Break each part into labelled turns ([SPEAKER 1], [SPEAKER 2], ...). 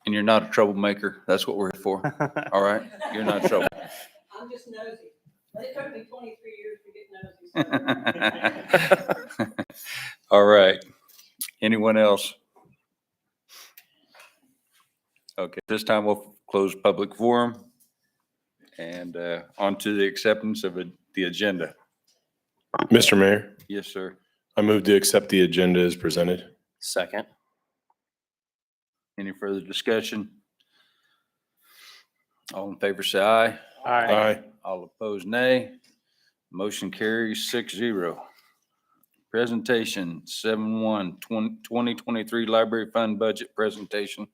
[SPEAKER 1] And you're not a troublemaker. That's what we're here for. All right? You're not trouble.
[SPEAKER 2] I'm just nosy. It took me 23 years to get nosy.
[SPEAKER 1] All right. Anyone else? Okay, this time we'll close public forum and on to the acceptance of the agenda.
[SPEAKER 3] Mr. Mayor,
[SPEAKER 1] Yes, sir.
[SPEAKER 3] I move to accept the agenda as presented.
[SPEAKER 4] Second.
[SPEAKER 1] Any further discussion? All in favor, say aye.
[SPEAKER 3] Aye.
[SPEAKER 1] All opposed, nay. Motion carries 6-0. Presentation 7/1/2023 Library Fund Budget Presentation.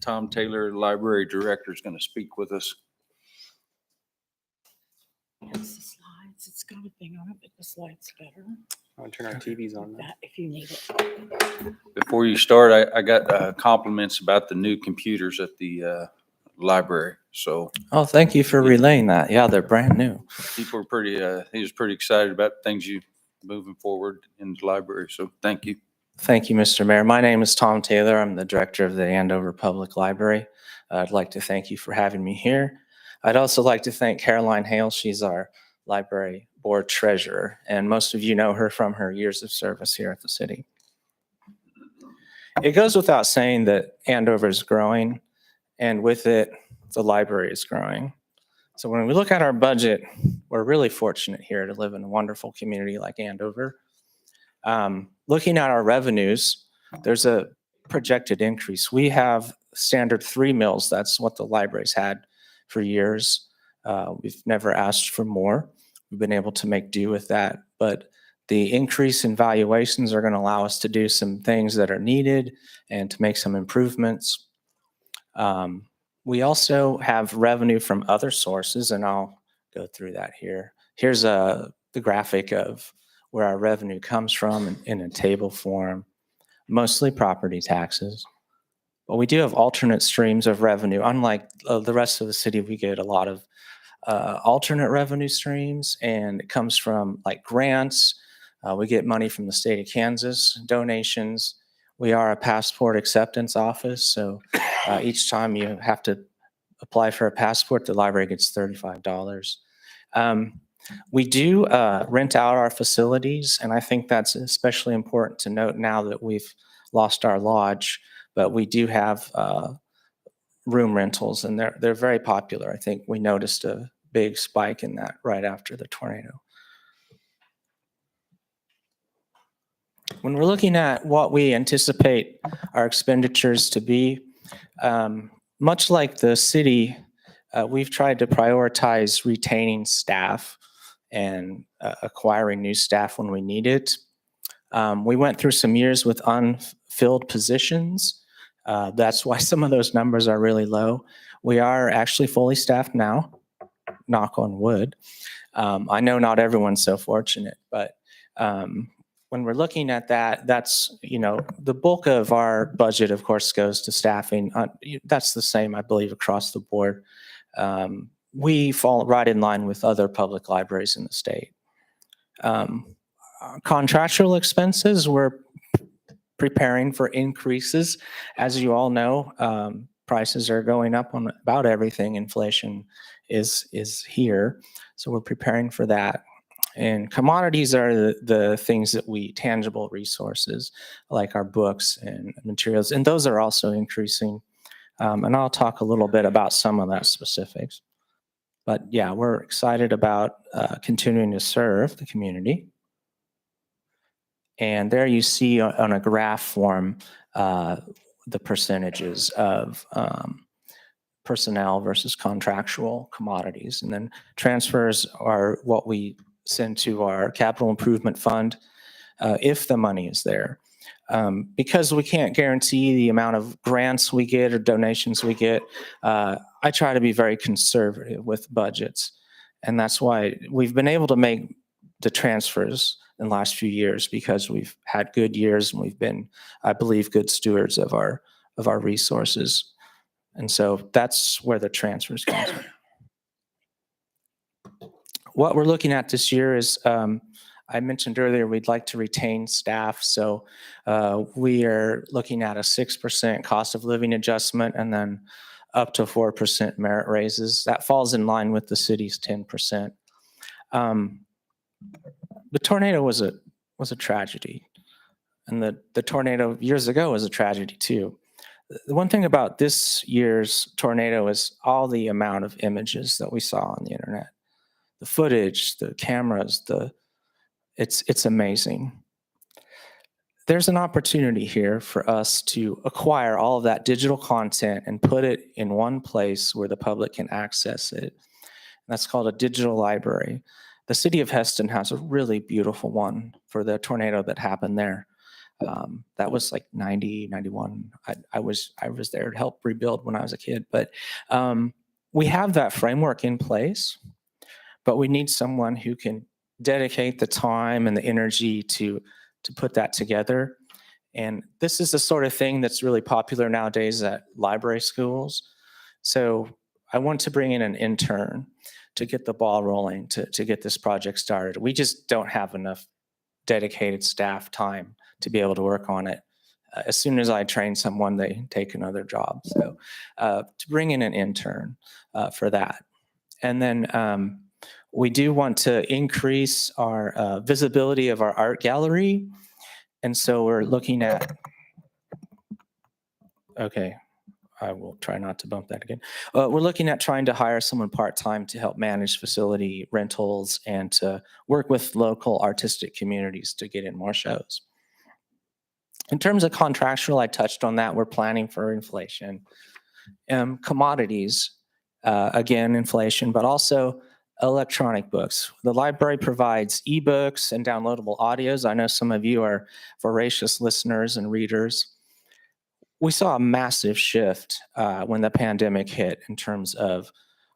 [SPEAKER 1] Tom Taylor, Library Director, is going to speak with us.
[SPEAKER 2] It's the slides. It's got a thing on it, but the slides better.
[SPEAKER 4] I'll turn our TVs on now.
[SPEAKER 2] That if you need it.
[SPEAKER 1] Before you start, I got compliments about the new computers at the library. So
[SPEAKER 5] Oh, thank you for relaying that. Yeah, they're brand new.
[SPEAKER 1] people are pretty, he was pretty excited about things you moving forward in the library. So thank you.
[SPEAKER 5] Thank you, Mr. Mayor. My name is Tom Taylor. I'm the director of the Andover Public Library. I'd like to thank you for having me here. I'd also like to thank Caroline Hale. She's our library board treasurer, and most of you know her from her years of service here at the city. It goes without saying that Andover is growing, and with it, the library is growing. So when we look at our budget, we're really fortunate here to live in a wonderful community like Andover. Looking at our revenues, there's a projected increase. We have standard 3 mills. That's what the library's had for years. We've never asked for more. We've been able to make do with that. But the increase in valuations are going to allow us to do some things that are needed and to make some improvements. We also have revenue from other sources, and I'll go through that here. Here's the graphic of where our revenue comes from in a table form, mostly property taxes. But we do have alternate streams of revenue. Unlike the rest of the city, we get a lot of alternate revenue streams, and it comes from like grants. We get money from the state of Kansas, donations. We are a passport acceptance office, so each time you have to apply for a passport, the library gets $35. We do rent out our facilities, and I think that's especially important to note now that we've lost our lodge, but we do have room rentals, and they're very popular. I think we noticed a big spike in that right after the tornado. When we're looking at what we anticipate our expenditures to be, much like the city, we've tried to prioritize retaining staff and acquiring new staff when we need it. We went through some years with unfilled positions. That's why some of those numbers are really low. We are actually fully staffed now, knock on wood. I know not everyone's so fortunate, but when we're looking at that, that's, the bulk of our budget, of course, goes to staffing. That's the same, I believe, across the board. We fall right in line with other public libraries in the state. Contractual expenses, we're preparing for increases. As you all know, prices are going up on about everything. Inflation is here, so we're preparing for that. And commodities are the things that tangible resources, like our books and materials, and those are also increasing. And I'll talk a little bit about some of that specifics. But yeah, we're excited about continuing to serve the community. And there you see on a graph form the percentages of personnel versus contractual commodities. And then transfers are what we send to our capital improvement fund if the money is there. Because we can't guarantee the amount of grants we get or donations we get, I try to be very conservative with budgets. And that's why we've been able to make the transfers in the last few years, because we've had good years and we've been, I believe, good stewards of our resources. And so that's where the transfers come from. What we're looking at this year is I mentioned earlier, we'd like to retain staff. So we are looking at a 6% cost of living adjustment and then up to 4% merit raises. That falls in line with the city's 10%. The tornado was a tragedy. And the tornado years ago was a tragedy too. The one thing about this year's tornado is all the amount of images that we saw on the internet. The footage, the cameras, it's amazing. There's an opportunity here for us to acquire all of that digital content and put it in one place where the public can access it. And that's called a digital library. The city of Heston has a really beautiful one for the tornado that happened there. That was like 90, 91. I was there to help rebuild when I was a kid. But we have that framework in place, but we need someone who can dedicate the time and the energy to put that together. And this is the sort of thing that's really popular nowadays at library schools. So I want to bring in an intern to get the ball rolling, to get this project started. We just don't have enough dedicated staff time to be able to work on it. As soon as I train someone, they take another job. So to bring in an intern for that. And then we do want to increase our visibility of our art gallery. And so we're looking at, okay, I will try not to bump that again. We're looking at trying to hire someone part-time to help manage facility rentals and to work with local artistic communities to get in more shows. In terms of contractual, I touched on that. We're planning for inflation. Commodities, again, inflation, but also electronic books. The library provides ebooks and downloadable audios. I know some of you are voracious listeners and readers. We saw a massive shift when the pandemic hit in terms of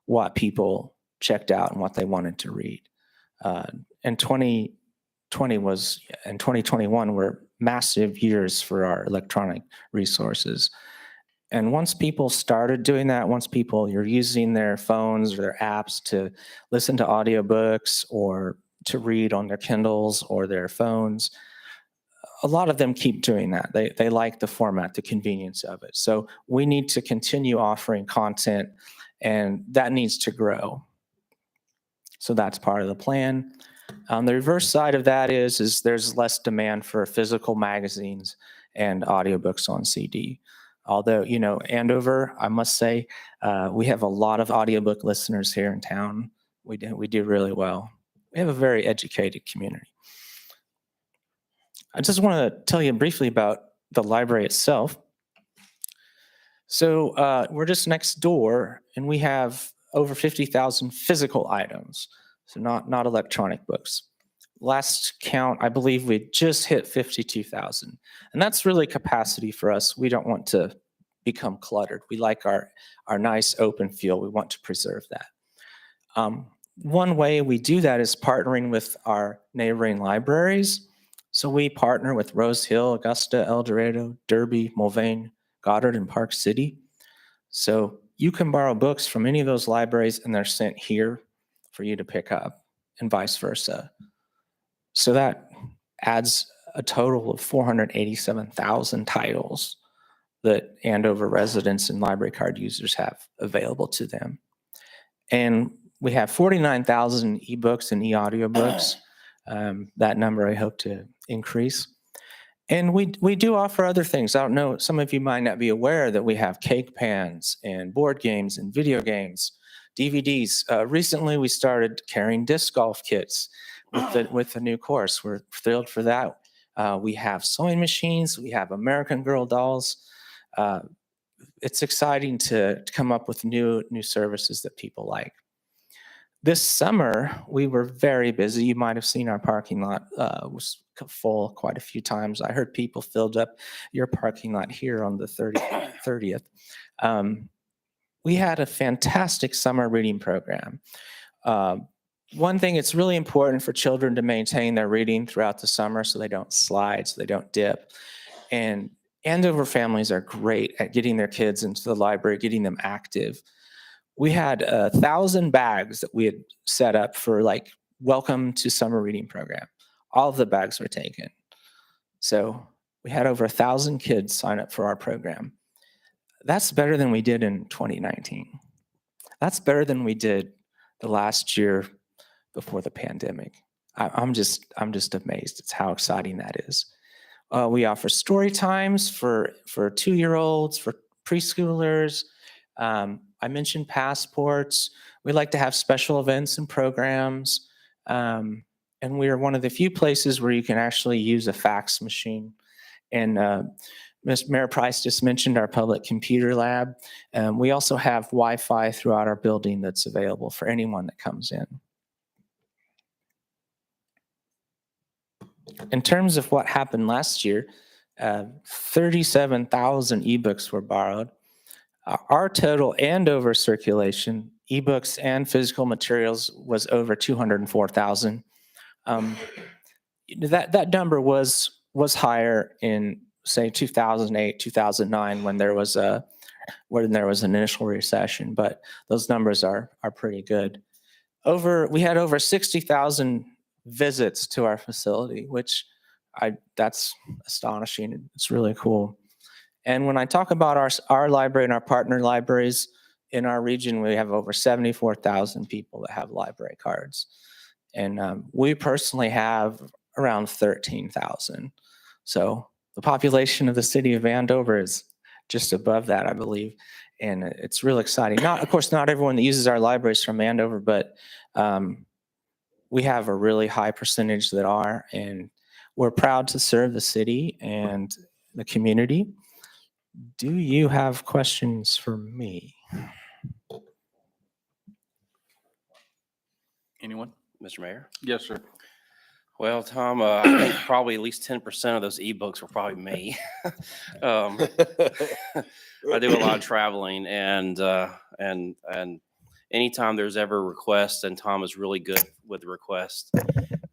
[SPEAKER 5] what people checked out and what they wanted to read. And 2020 was, and 2021 were massive years for our electronic resources. And once people started doing that, once people you're using their phones or their apps to listen to audiobooks or to read on their Kindles or their phones, a lot of them keep doing that. They like the format, the convenience of it. So we need to continue offering content, and that needs to grow. So that's part of the plan. The reverse side of that is there's less demand for physical magazines and audiobooks on CD. Although, you know, Andover, I must say, we have a lot of audiobook listeners here in town. We do really well. We have a very educated community. I just want to tell you briefly about the library itself. So we're just next door, and we have over 50,000 physical items, so not electronic books. Last count, I believe we just hit 52,000. And that's really capacity for us. We don't want to become cluttered. We like our nice open feel. We want to preserve that. One way we do that is partnering with our neighboring libraries. So we partner with Rose Hill, Augusta, El Dorado, Derby, Mulvane, Goddard, and Park City. So you can borrow books from any of those libraries and they're sent here for you to pick up, and vice versa. So that adds a total of 487,000 titles that Andover residents and library card users have available to them. And we have 49,000 ebooks and e-audiobooks. That number I hope to increase. And we do offer other things. I don't know, some of you might not be aware that we have cake pans and board games and video games, DVDs. Recently we started carrying disc golf kits with the new course. We're thrilled for that. We have sewing machines. We have American Girl dolls. It's exciting to come up with new services that people like. This summer, we were very busy. You might have seen our parking lot was full quite a few times. I heard people filled up your parking lot here on the 30th. We had a fantastic summer reading program. One thing, it's really important for children to maintain their reading throughout the summer so they don't slide, so they don't dip. And Andover families are great at getting their kids into the library, getting them active. We had 1,000 bags that we had set up for like welcome to summer reading program. all of the bags were taken. So we had over 1,000 kids sign up for our program. That's better than we did in 2019. That's better than we did the last year before the pandemic. I'm just amazed. It's how exciting that is. We offer story times for 2-year-olds, for preschoolers. I mentioned passports. We like to have special events and programs. And we are one of the few places where you can actually use a fax machine. And Mayor Price just mentioned our public computer lab. We also have Wi-Fi throughout our building that's available for anyone that comes in. In terms of what happened last year, 37,000 ebooks were borrowed. Our total Andover circulation, ebooks and physical materials, was over 204,000. That number was higher in, say, 2008, 2009, when there was an initial recession, but those numbers are pretty good. We had over 60,000 visits to our facility, which that's astonishing. It's really cool. And when I talk about our library and our partner libraries in our region, we have over 74,000 people that have library cards. And we personally have around 13,000. So the population of the city of Andover is just above that, I believe. And it's really exciting. Of course, not everyone that uses our libraries from Andover, but we have a really high percentage that are, and we're proud to serve the city and the community. Do you have questions for me?
[SPEAKER 1] Anyone?
[SPEAKER 4] Mr. Mayor?
[SPEAKER 1] Yes, sir.
[SPEAKER 4] Well, Tom, I think probably at least 10% of those ebooks were probably me. I do a lot of traveling, and anytime there's ever a request, and Tom is really good with the request,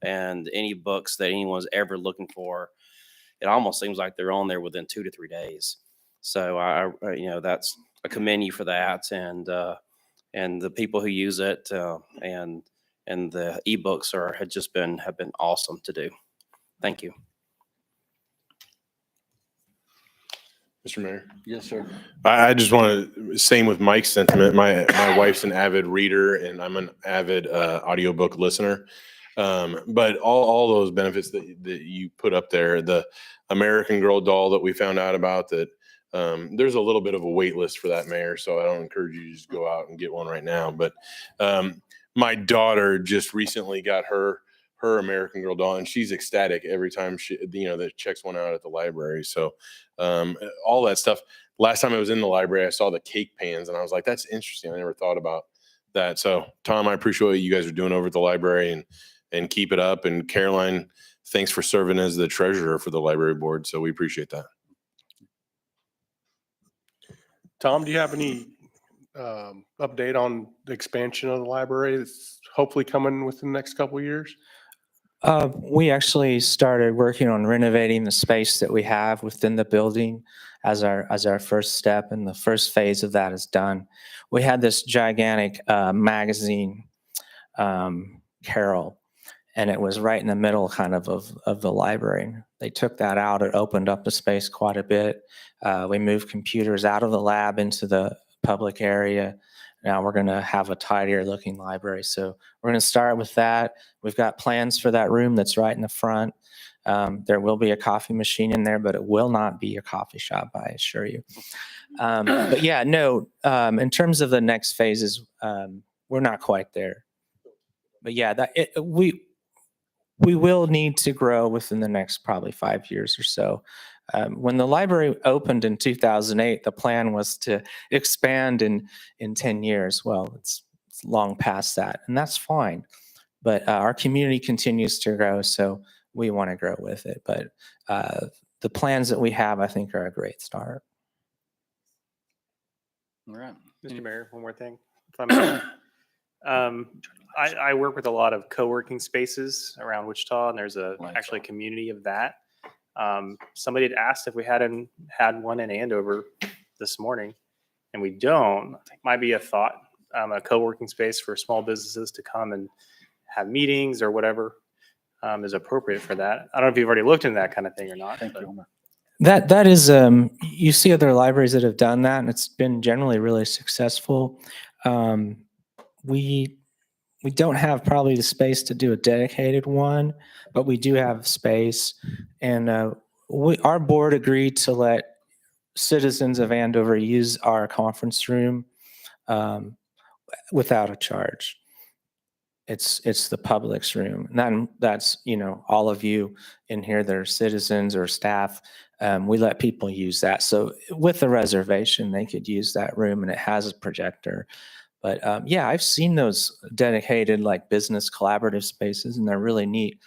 [SPEAKER 4] and any books that anyone's ever looking for, it almost seems like they're on there within 2 to 3 days. So I commend you for that, and the people who use it, and the ebooks have been awesome to do. Thank you.
[SPEAKER 3] Mr. Mayor.
[SPEAKER 1] Yes, sir.
[SPEAKER 3] I just want to, same with Mike's sentiment. My wife's an avid reader and I'm an avid audiobook listener. But all those benefits that you put up there, the American Girl doll that we found out about, that there's a little bit of a wait list for that, Mayor. So I don't encourage you to just go out and get one right now. But my daughter just recently got her American Girl doll, and she's ecstatic every time that checks one out at the library. So all that stuff. Last time I was in the library, I saw the cake pans, and I was like, that's interesting. I never thought about that. So Tom, I appreciate what you guys are doing over at the library, and keep it up. And Caroline, thanks for serving as the treasurer for the library board. So we appreciate that.
[SPEAKER 6] Tom, do you have any update on the expansion of the library that's hopefully coming within the next couple of years?
[SPEAKER 5] We actually started working on renovating the space that we have within the building as our first step, and the first phase of that is done. We had this gigantic magazine Carol, and it was right in the middle kind of the library. They took that out. It opened up the space quite a bit. We moved computers out of the lab into the public area. Now we're going to have a tidier looking library. So we're going to start with that. We've got plans for that room that's right in the front. There will be a coffee machine in there, but it will not be a coffee shop, I assure you. But yeah, no, in terms of the next phases, we're not quite there. But yeah, we will need to grow within the next probably 5 years or so. When the library opened in 2008, the plan was to expand in 10 years. Well, it's long past that, and that's fine. But our community continues to grow, so we want to grow with it. But the plans that we have, I think, are a great start.
[SPEAKER 1] All right.
[SPEAKER 6] Mr. Mayor, one more thing. If I may. I work with a lot of co-working spaces around Wichita, and there's actually a community of that. Somebody had asked if we hadn't had one in Andover this morning, and we don't. I think it might be a thought, a co-working space for small businesses to come and have meetings or whatever. is appropriate for that. I don't know if you've already looked into that kind of thing or not.
[SPEAKER 1] Thank
[SPEAKER 6] but-
[SPEAKER 1] you.
[SPEAKER 5] That is, you see other libraries that have done that, and it's been generally really successful. We don't have probably the space to do a dedicated one, but we do have space, and our board agreed to let citizens of Andover use our conference room without a charge. It's the public's room. And that's, all of you in here that are citizens or staff. We let people use that. So with the reservation, they could use that room, and it has a projector. But yeah, I've seen those dedicated like business collaborative spaces, and they're really neat.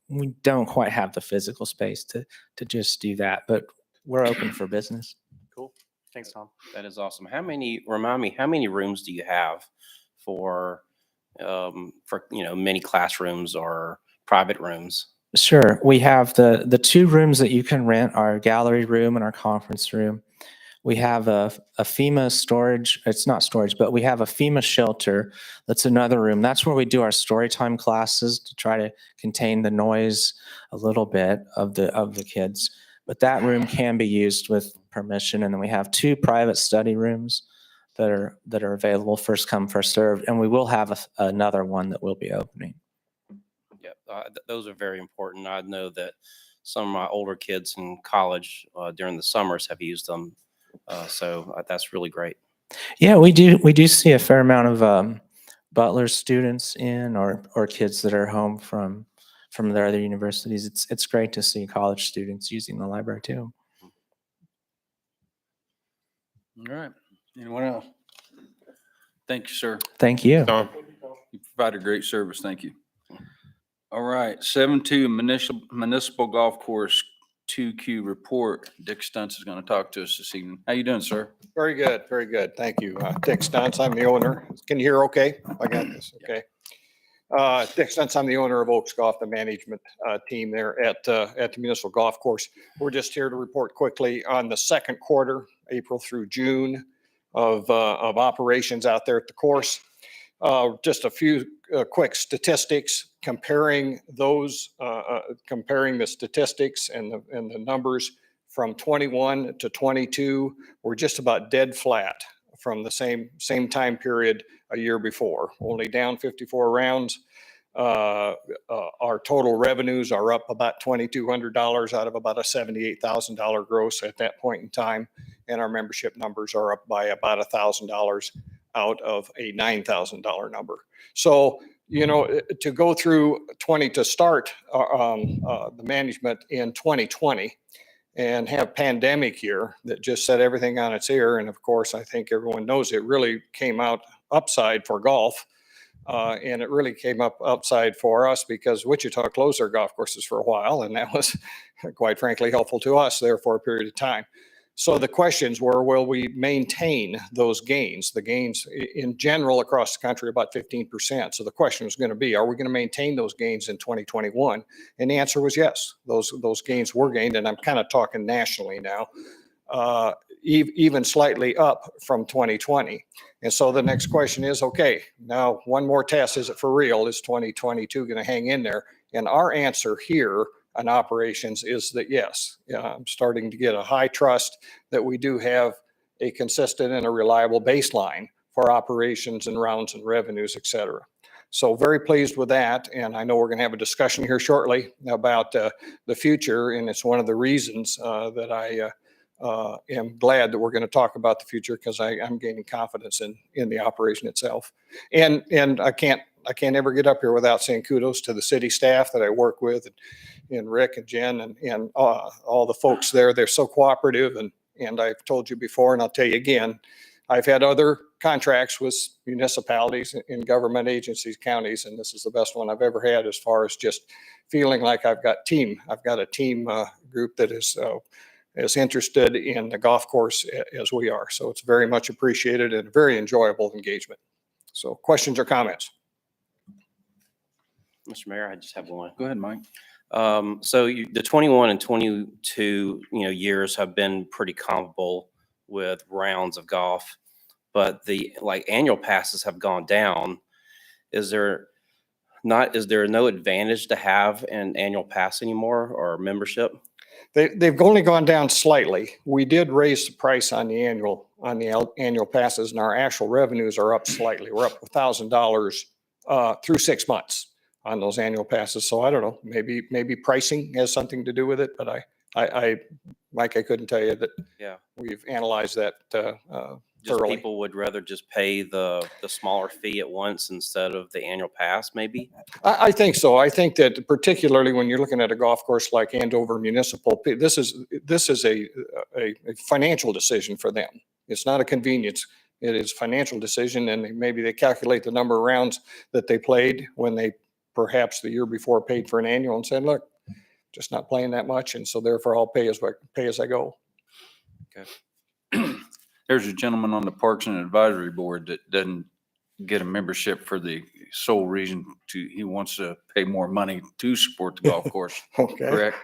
[SPEAKER 5] We don't quite have the physical space to just do that, but we're open for business.
[SPEAKER 6] Cool. Thanks, Tom.
[SPEAKER 4] That is awesome. Remind me, how many rooms do you have for many classrooms or private rooms?
[SPEAKER 5] Sure. We have the two rooms that you can rent, our gallery room and our conference room. We have a FEMA storage, it's not storage, but we have a FEMA shelter. That's another room. That's where we do our story time classes to try to contain the noise a little bit of the kids. But that room can be used with permission. And then we have two private study rooms that are available, first come, first served. And we will have another one that will be opening.
[SPEAKER 4] Yep, those are very important. I know that some of my older kids in college during the summers have used them. So that's really great.
[SPEAKER 5] Yeah, we do see a fair amount of Butler students in or kids that are home from their other universities. It's great to see college students using the library too.
[SPEAKER 1] All right. Anyone else? Thank you, sir.
[SPEAKER 5] Thank you.
[SPEAKER 3] Tom?
[SPEAKER 1] You provided great service. Thank you. All right, 7-2 Municipal Golf Course 2Q report. Dick Stuntz is going to talk to us this evening. How you doing, sir?
[SPEAKER 7] Very good, very good. Thank you. Dick Stuntz, I'm the owner. Can you hear okay? I got this, okay. Dick Stuntz, I'm the owner of Oaks Golf, the management team there at the Municipal Golf Course. We're just here to report quickly on the second quarter, April through June of operations out there at the course. Just a few quick statistics comparing the statistics and the numbers from 21 to 22. We're just about dead flat from the same time period a year before, only down 54 rounds. Our total revenues are up about $2,200 out of about a $78,000 gross at that point in time. And our membership numbers are up by about $1,000 out of a $9,000 number. So, to go through to start the management in 2020 and have pandemic year that just set everything on its ear. And of course, I think everyone knows it really came out upside for golf. And it really came up upside for us because Wichita closed their golf courses for a while. And that was quite frankly helpful to us there for a period of time. So the questions were, will we maintain those gains? The gains in general across the country, about 15%. So the question was going to be, are we going to maintain those gains in 2021? And the answer was yes. Those gains were gained. And I'm kind of talking nationally now, even slightly up from 2020. And so the next question is, okay, now one more test. Is it for real? Is 2022 going to hang in there? And our answer here on operations is that yes. I'm starting to get a high trust that we do have a consistent and a reliable baseline for operations and rounds and revenues, et cetera. So very pleased with that. And I know we're going to have a discussion here shortly about the future. And it's one of the reasons that I am glad that we're going to talk about the future because I'm gaining confidence in the operation itself. And I can't ever get up here without saying kudos to the city staff that I work with and Rick and Jen and all the folks there. They're so cooperative. And I've told you before, and I'll tell you again, I've had other contracts with municipalities and government agencies, counties, and this is the best one I've ever had as far as just feeling like I've got a team group that is as interested in the golf course as we are. So it's very much appreciated and very enjoyable engagement. So questions or comments?
[SPEAKER 4] Mr. Mayor, I just have one.
[SPEAKER 1] Go ahead, Mike.
[SPEAKER 4] So the 21 and 22, years have been pretty comparable with rounds of golf, but the annual passes have gone down. Is there Is there no advantage to have an annual pass anymore or membership?
[SPEAKER 7] They've only gone down slightly. We did raise the price on the annual passes, and our actual revenues are up slightly. We're up $1,000 through 6 months on those annual passes. So I don't know, maybe pricing has something to do with it, but Mike, I couldn't tell you that.
[SPEAKER 4] Yeah.
[SPEAKER 7] We've analyzed that
[SPEAKER 4] Just
[SPEAKER 7] thoroughly.
[SPEAKER 4] people would rather just pay the smaller fee at once instead of the annual pass, maybe?
[SPEAKER 7] I think so. I think that particularly when you're looking at a golf course like Andover Municipal, this is a financial decision for them. It's not a convenience. It is a financial decision, and maybe they calculate the number of rounds that they played when they perhaps the year before paid for an annual and said, look, just not playing that much, and so therefore I'll pay as I go.
[SPEAKER 1] There's a gentleman on the Parks and Advisory Board that doesn't get a membership for the sole reason he wants to pay more money to support the golf course,
[SPEAKER 7] Okay.
[SPEAKER 1] correct?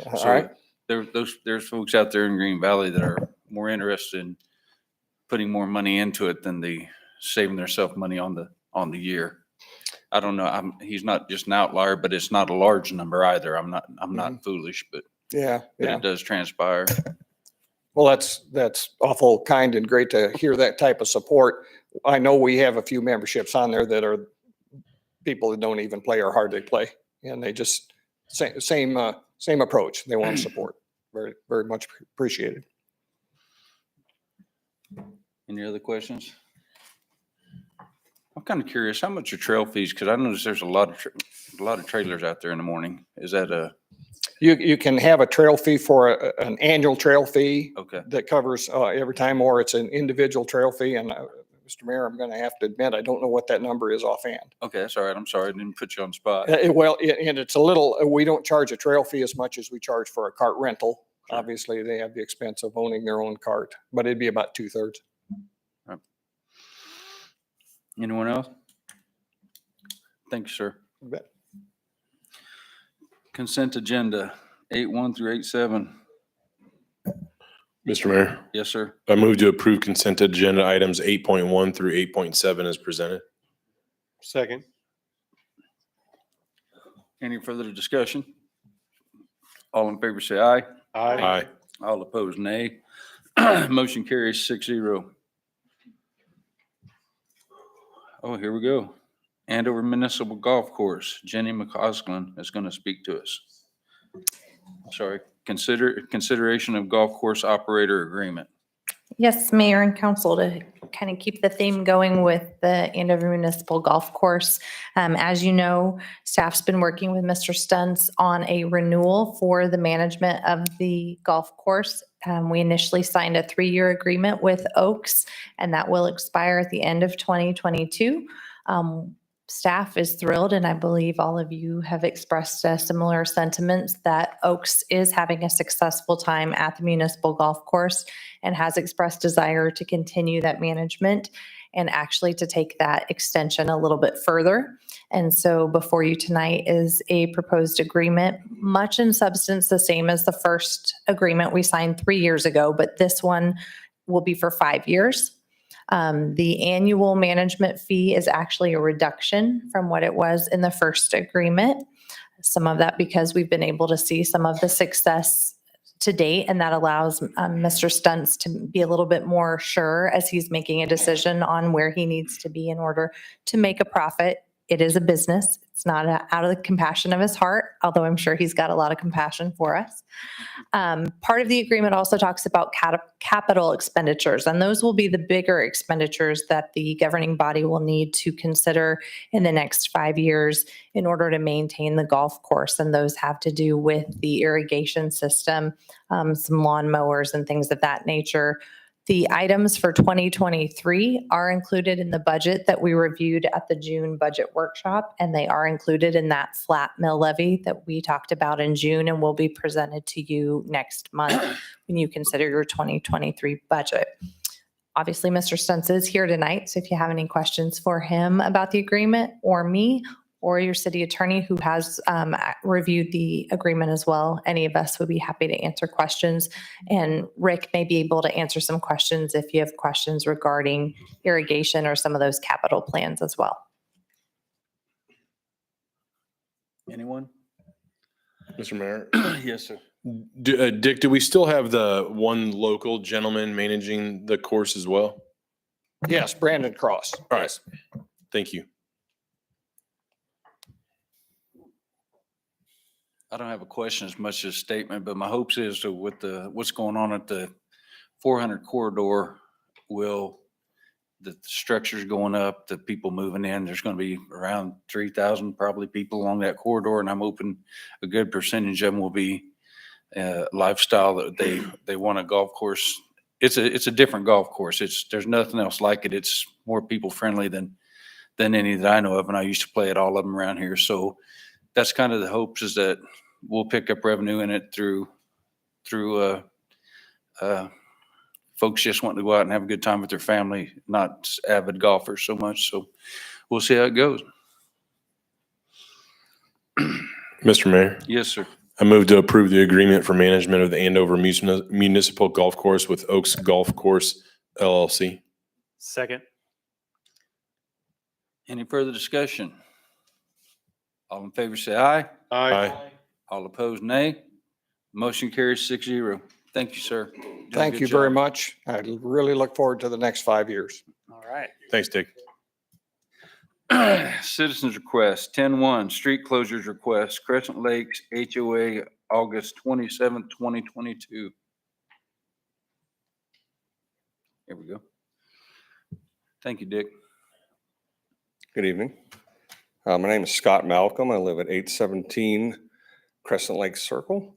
[SPEAKER 7] All
[SPEAKER 1] So
[SPEAKER 7] right.
[SPEAKER 1] there's folks out there in Green Valley that are more interested in putting more money into it than saving themselves money on the year. I don't know. He's not just an outlier, but it's not a large number either. I'm not foolish, but
[SPEAKER 7] Yeah.
[SPEAKER 1] it does transpire.
[SPEAKER 7] Well, that's awful kind and great to hear that type of support. I know we have a few memberships on there that are people that don't even play or hardly play, and they just same approach. They want support. Very, very much appreciated.
[SPEAKER 1] Any other questions? I'm kind of curious, how much are trail fees? Because I noticed there's a lot of trailers out there in the morning. Is that
[SPEAKER 7] You can have a trail fee for an annual trail fee
[SPEAKER 1] okay?
[SPEAKER 7] that covers every time, or it's an individual trail fee. And Mr. Mayor, I'm going to have to admit, I don't know what that number is offhand.
[SPEAKER 1] Okay, that's all right. I'm sorry. I didn't put you on the spot.
[SPEAKER 7] And it's a little, we don't charge a trail fee as much as we charge for a cart rental.
[SPEAKER 1] Sure.
[SPEAKER 7] Obviously, they have the expense of owning their own cart, but it'd be about 2/3.
[SPEAKER 1] Anyone else? Thank you, sir.
[SPEAKER 7] You bet.
[SPEAKER 1] Consent agenda, 8-1 through 8-7.
[SPEAKER 3] Mr. Mayor,
[SPEAKER 1] Yes, sir.
[SPEAKER 3] I move to approve consent agenda items 8.1 through 8.7 as presented.
[SPEAKER 6] Second.
[SPEAKER 1] Any further discussion? All in favor, say aye.
[SPEAKER 3] Aye.
[SPEAKER 1] All opposed, nay. Motion carries 6-0. Oh, here we go. Andover Municipal Golf Course, Jenny McCausland is going to speak to us. Sorry, consideration of golf course operator agreement.
[SPEAKER 8] Yes, Mayor and Council, to kind of keep the theme going with the Andover Municipal Golf Course. As you know, staff's been working with Mr. Stuntz on a renewal for the management of the golf course. We initially signed a 3-year agreement with Oaks, and that will expire at the end of 2022. Staff is thrilled, and I believe all of you have expressed similar sentiments that Oaks is having a successful time at the municipal golf course and has expressed desire to continue that management and actually to take that extension a little bit further. And so before you tonight is a proposed agreement, much in substance the same as the first agreement we signed 3 years ago, but this one will be for 5 years. The annual management fee is actually a reduction from what it was in the first agreement. Some of that because we've been able to see some of the success to date, and that allows Mr. Stuntz to be a little bit more sure as he's making a decision on where he needs to be in order to make a profit. It is a business. It's not out of the compassion of his heart, although I'm sure he's got a lot of compassion for us. Part of the agreement also talks about capital expenditures, and those will be the bigger expenditures that the governing body will need to consider in the next 5 years in order to maintain the golf course. And those have to do with the irrigation system, some lawn mowers and things of that nature. The items for 2023 are included in the budget that we reviewed at the June budget workshop, and they are included in that flat mill levy that we talked about in June and will be presented to you next month when you consider your 2023 budget. Obviously, Mr. Stuntz is here tonight, so if you have any questions for him about the agreement or me, or your city attorney who has reviewed the agreement as well, any of us would be happy to answer questions. And Rick may be able to answer some questions if you have questions regarding irrigation or some of those capital plans as well.
[SPEAKER 1] Anyone?
[SPEAKER 3] Mr. Mayor.
[SPEAKER 1] Yes, sir.
[SPEAKER 3] Dick, do we still have the one local gentleman managing the course as well?
[SPEAKER 7] Yes, Brandon Cross.
[SPEAKER 3] All right. Thank you.
[SPEAKER 1] I don't have a question as much as a statement, but my hopes is that with what's going on at the 400 corridor, the structure's going up, the people moving in, there's going to be around 3,000 probably people along that corridor. And I'm hoping a good percentage of them will be lifestyle that they want a golf course. It's a different golf course. There's nothing else like it. It's more people friendly than any that I know of. And I used to play at all of them around here. So that's kind of the hopes, is that we'll pick up revenue in it through folks just wanting to go out and have a good time with their family, not avid golfers so much. So we'll see how it goes.
[SPEAKER 3] Mr. Mayor,
[SPEAKER 1] Yes, sir.
[SPEAKER 3] I move to approve the agreement for management of the Andover Municipal Golf Course with Oaks Golf Course LLC.
[SPEAKER 6] Second.
[SPEAKER 1] Any further discussion? All in favor, say aye.
[SPEAKER 3] Aye.
[SPEAKER 1] All opposed, nay. Motion carries 6-0. Thank you, sir. Doing a
[SPEAKER 7] Thank
[SPEAKER 1] good
[SPEAKER 7] you very
[SPEAKER 1] job.
[SPEAKER 7] much. I really look forward to the next 5 years.
[SPEAKER 6] All right.
[SPEAKER 3] Thanks, Dick.
[SPEAKER 1] Citizens request, 10-1, street closures request, Crescent Lakes HOA, August 27th, 2022. Here we go. Thank you, Dick.
[SPEAKER 9] Good evening. My name is Scott Malcolm. I live at 817 Crescent Lake Circle.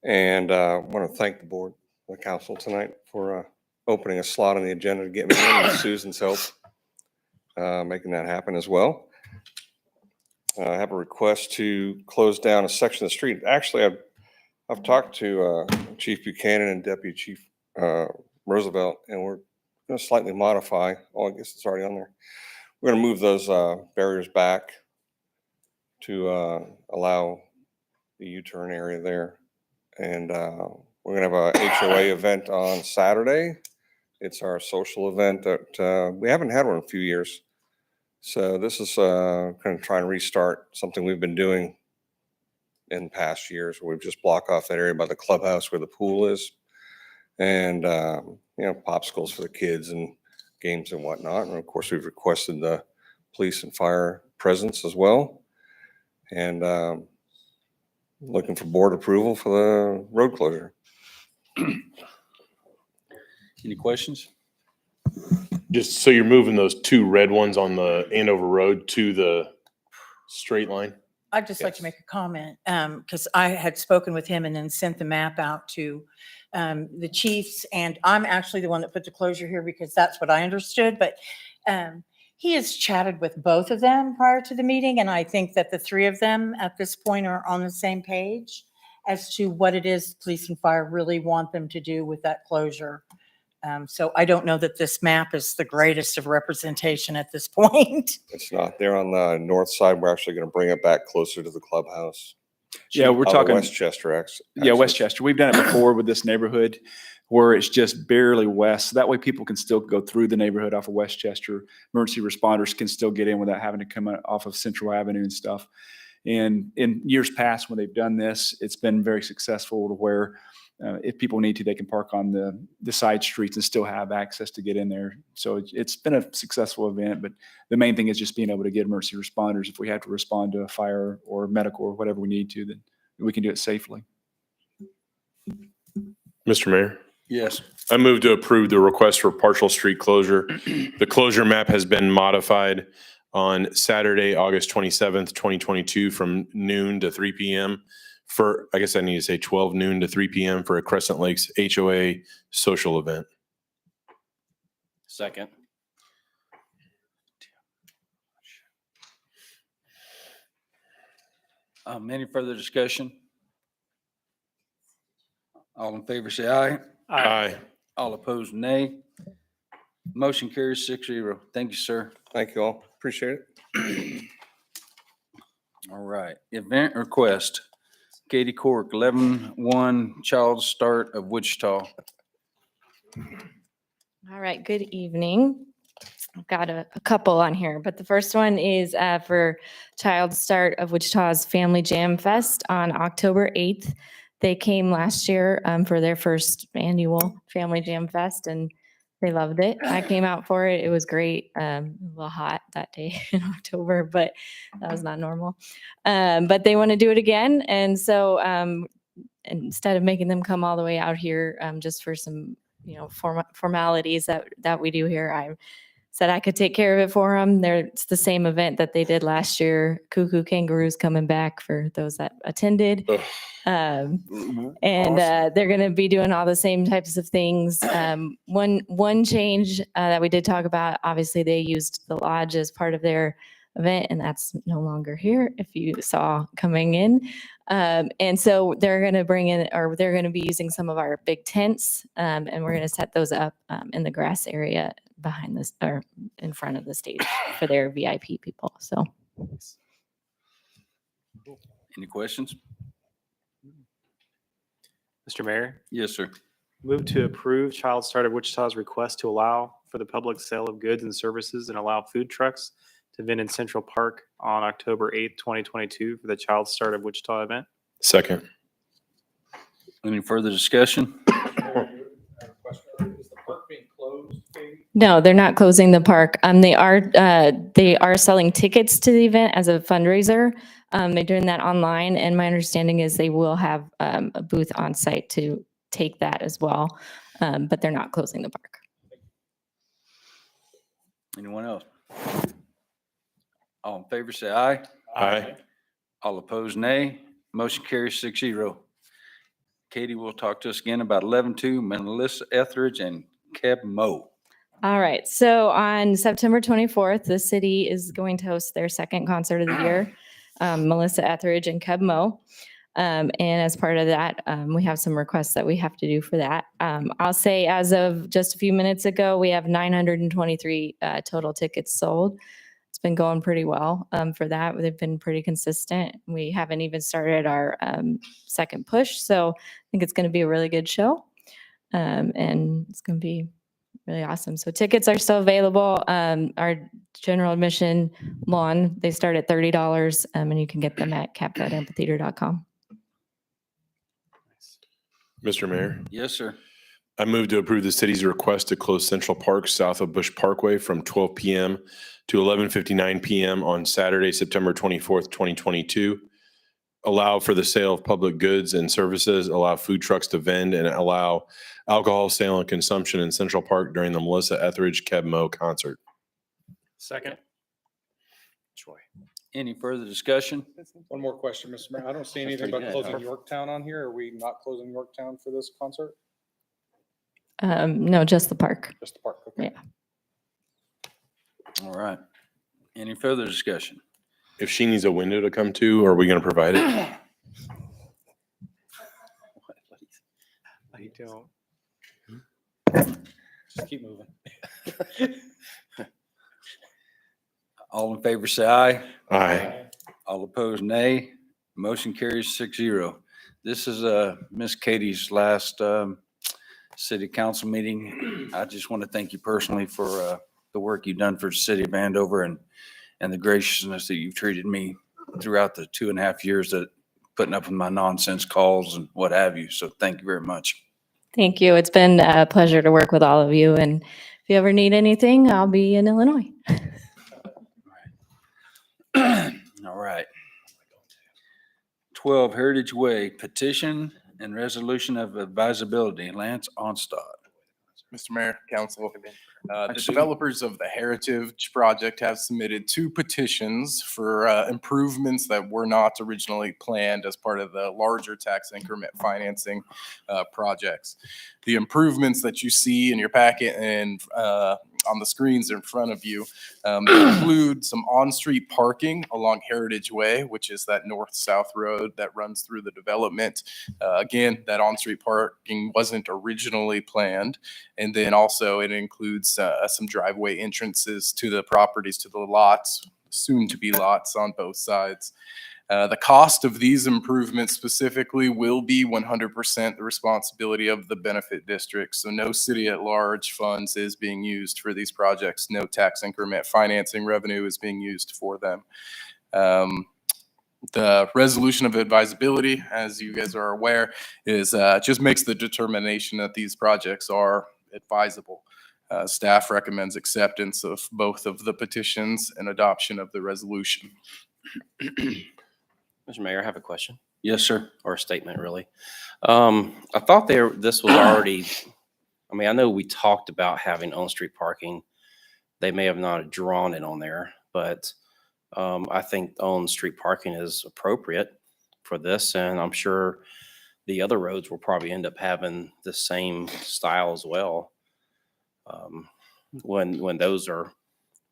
[SPEAKER 9] And I want to thank the board, the council tonight for opening a slot on the agenda to get me in, with Susan's help making that happen as well. I have a request to close down a section of the street. Actually, I've talked to Chief Buchanan and Deputy Chief Roosevelt, and we're going to slightly modify. Oh, I guess it's already on there. We're going to move those barriers back to allow the U-turn area there. And we're going to have a HOA event on Saturday. It's our social event that we haven't had one in a few years. So this is kind of trying to restart something we've been doing in past years, where we've just block off that area by the clubhouse where the pool is. And, popsicles for the kids and games and whatnot. And of course, we've requested the police and fire presence as well. And looking for board approval for the road closure.
[SPEAKER 1] Any questions?
[SPEAKER 3] Just so you're moving those two red ones on the Andover Road to the straight line?
[SPEAKER 2] I'd just like
[SPEAKER 3] Yes.
[SPEAKER 2] to make a comment, because I had spoken with him and then sent the map out to the chiefs, and I'm actually the one that put the closure here because that's what I understood, but he has chatted with both of them prior to the meeting, and I think that the three of them at this point are on the same page as to what it is police and fire really want them to do with that closure. So I don't know that this map is the greatest of representation at this point.
[SPEAKER 9] It's not there on the north side. We're actually going to bring it back closer to the clubhouse.
[SPEAKER 10] Yeah, we're
[SPEAKER 9] Out of
[SPEAKER 10] talking,
[SPEAKER 9] Westchester.
[SPEAKER 10] yeah,
[SPEAKER 9] actually.
[SPEAKER 10] Westchester. We've done it before with this neighborhood where it's just barely west. So that way people can still go through the neighborhood off of Westchester. Emergency responders can still get in without having to come off of Central Avenue and stuff. And in years past, when they've done this, it's been very successful to where if people need to, they can park on the side streets and still have access to get in there. So it's been a successful event, but the main thing is just being able to get emergency responders. If we have to respond to a fire or medical or whatever we need to, then we can do it safely.
[SPEAKER 3] Mr. Mayor,
[SPEAKER 1] Yes.
[SPEAKER 3] I move to approve the request for partial street closure. The closure map has been modified on Saturday, August 27th, 2022 from noon to 3 p.m. for, I guess I need to say 12 noon to 3 p.m. for a Crescent Lakes HOA social event.
[SPEAKER 4] Second.
[SPEAKER 1] Any further discussion? All in favor, say aye.
[SPEAKER 3] Aye.
[SPEAKER 1] All opposed, nay. Motion carries 6-0. Thank you, sir.
[SPEAKER 9] Thank you all. Appreciate it.
[SPEAKER 1] All right. Event request. Katie Cork, 11-1, ChildStart of Wichita.
[SPEAKER 8] All right, good evening.
[SPEAKER 11] I've got a couple on here, but the first one is for ChildStart of Wichita's Family Jam Fest on October 8th. They came last year for their first annual Family Jam Fest, and they loved it. I came out for it. It was great. A little hot that day in October, but that was not normal. But they want to do it again. And so instead of making them come all the way out here just for some, formalities that we do here, I said I could take care of it for them. It's the same event that they did last year. Cuckoo Kangaroos coming back for those that attended. And they're going to be doing all the same types of things. One change that we did talk about, obviously they used the lodge as part of their event, and that's no longer here if you saw coming in. And so they're going to bring in, or they're going to be using some of our big tents, and we're going to set those up in the grass area behind this, or in front of the stage for their VIP people. So.
[SPEAKER 1] Any questions?
[SPEAKER 6] Mr. Mayor,
[SPEAKER 1] Yes, sir.
[SPEAKER 6] move to approve ChildStart of Wichita's request to allow for the public sale of goods and services and allow food trucks to vend in Central Park on October 8th, 2022 for the ChildStart of Wichita event.
[SPEAKER 3] Second.
[SPEAKER 1] Any further discussion?
[SPEAKER 11] No, they're not closing the park. They are selling tickets to the event as a fundraiser. They're doing that online, and my understanding is they will have a booth on site to take that as well. But they're not closing the park.
[SPEAKER 1] Anyone else? All in favor, say aye.
[SPEAKER 3] Aye.
[SPEAKER 1] All opposed, nay. Motion carries 6-0. Katie will talk to us again about 11-2, Melissa Etheridge and K.S.A.
[SPEAKER 11] All right. So on September 24th, the city is going to host their second concert of the year, Melissa Etheridge and K.S.A. And as part of that, we have some requests that we have to do for that. I'll say as of just a few minutes ago, we have 923 total tickets sold. It's been going pretty well for that. They've been pretty consistent. We haven't even started our second push. So I think it's going to be a really good show. And it's going to be really awesome. So tickets are still available. Our general admission lawn, they start at $30 and you can get them at capvetamphitheater.com.
[SPEAKER 3] Mr. Mayor,
[SPEAKER 1] Yes, sir.
[SPEAKER 3] I move to approve the city's request to close Central Park south of Bush Parkway from 12 p.m. to 11:59 p.m. on Saturday, September 24th, 2022. Allow for the sale of public goods and services, allow food trucks to vend, and allow alcohol sale and consumption in Central Park during the Melissa Etheridge K.S.A. concert.
[SPEAKER 6] Second.
[SPEAKER 7] Troy.
[SPEAKER 1] Any further discussion?
[SPEAKER 12] One more question, Mr. Mayor. I don't see
[SPEAKER 1] That's
[SPEAKER 12] anything
[SPEAKER 1] pretty
[SPEAKER 12] about
[SPEAKER 1] good.
[SPEAKER 12] closing Yorktown on here. Are we not closing Yorktown for this concert?
[SPEAKER 11] No, just the park.
[SPEAKER 12] Just the park? Okay.
[SPEAKER 11] Yeah.
[SPEAKER 1] All right. Any further discussion?
[SPEAKER 3] If she needs a window to come to, are we going to provide it?
[SPEAKER 6] I don't.
[SPEAKER 12] Just keep moving.
[SPEAKER 1] All in favor, say aye.
[SPEAKER 3] Aye.
[SPEAKER 1] All opposed, nay. Motion carries 6-0. This is Miss Katie's last city council meeting. I just want to thank you personally for the work you've done for the city of Andover and the graciousness that you've treated me throughout the 2.5 years that putting up with my nonsense calls and what have you. So thank you very much.
[SPEAKER 11] Thank you. It's been a pleasure to work with all of you. And if you ever need anything, I'll be in Illinois.
[SPEAKER 1] All right. 12 Heritage Way, petition and resolution of advisability. Lance Onstad.
[SPEAKER 13] Mr. Mayor, Council, the
[SPEAKER 1] Actually-
[SPEAKER 13] developers of the Heritage Project have submitted 2 petitions for improvements that were not originally planned as part of the larger tax increment financing projects. The improvements that you see in your packet and on the screens in front of you include some on-street parking along Heritage Way, which is that north-south road that runs through the development. Again, that on-street parking wasn't originally planned. And then also it includes some driveway entrances to the properties, to the lots, soon to be lots on both sides. The cost of these improvements specifically will be 100% the responsibility of the benefit district. So no city at large funds is being used for these projects. No tax increment financing revenue is being used for them. The resolution of advisability, as you guys are aware, is just makes the determination that these projects are advisable. Staff recommends acceptance of both of the petitions and adoption of the resolution.
[SPEAKER 4] Mr. Mayor, I have a question
[SPEAKER 1] Yes, sir.
[SPEAKER 4] or a statement, really. I thought this was already, I mean, I know we talked about having on-street parking. They may have not drawn it on there, but I think on-street parking is appropriate for this, and I'm sure the other roads will probably end up having the same style as well when those are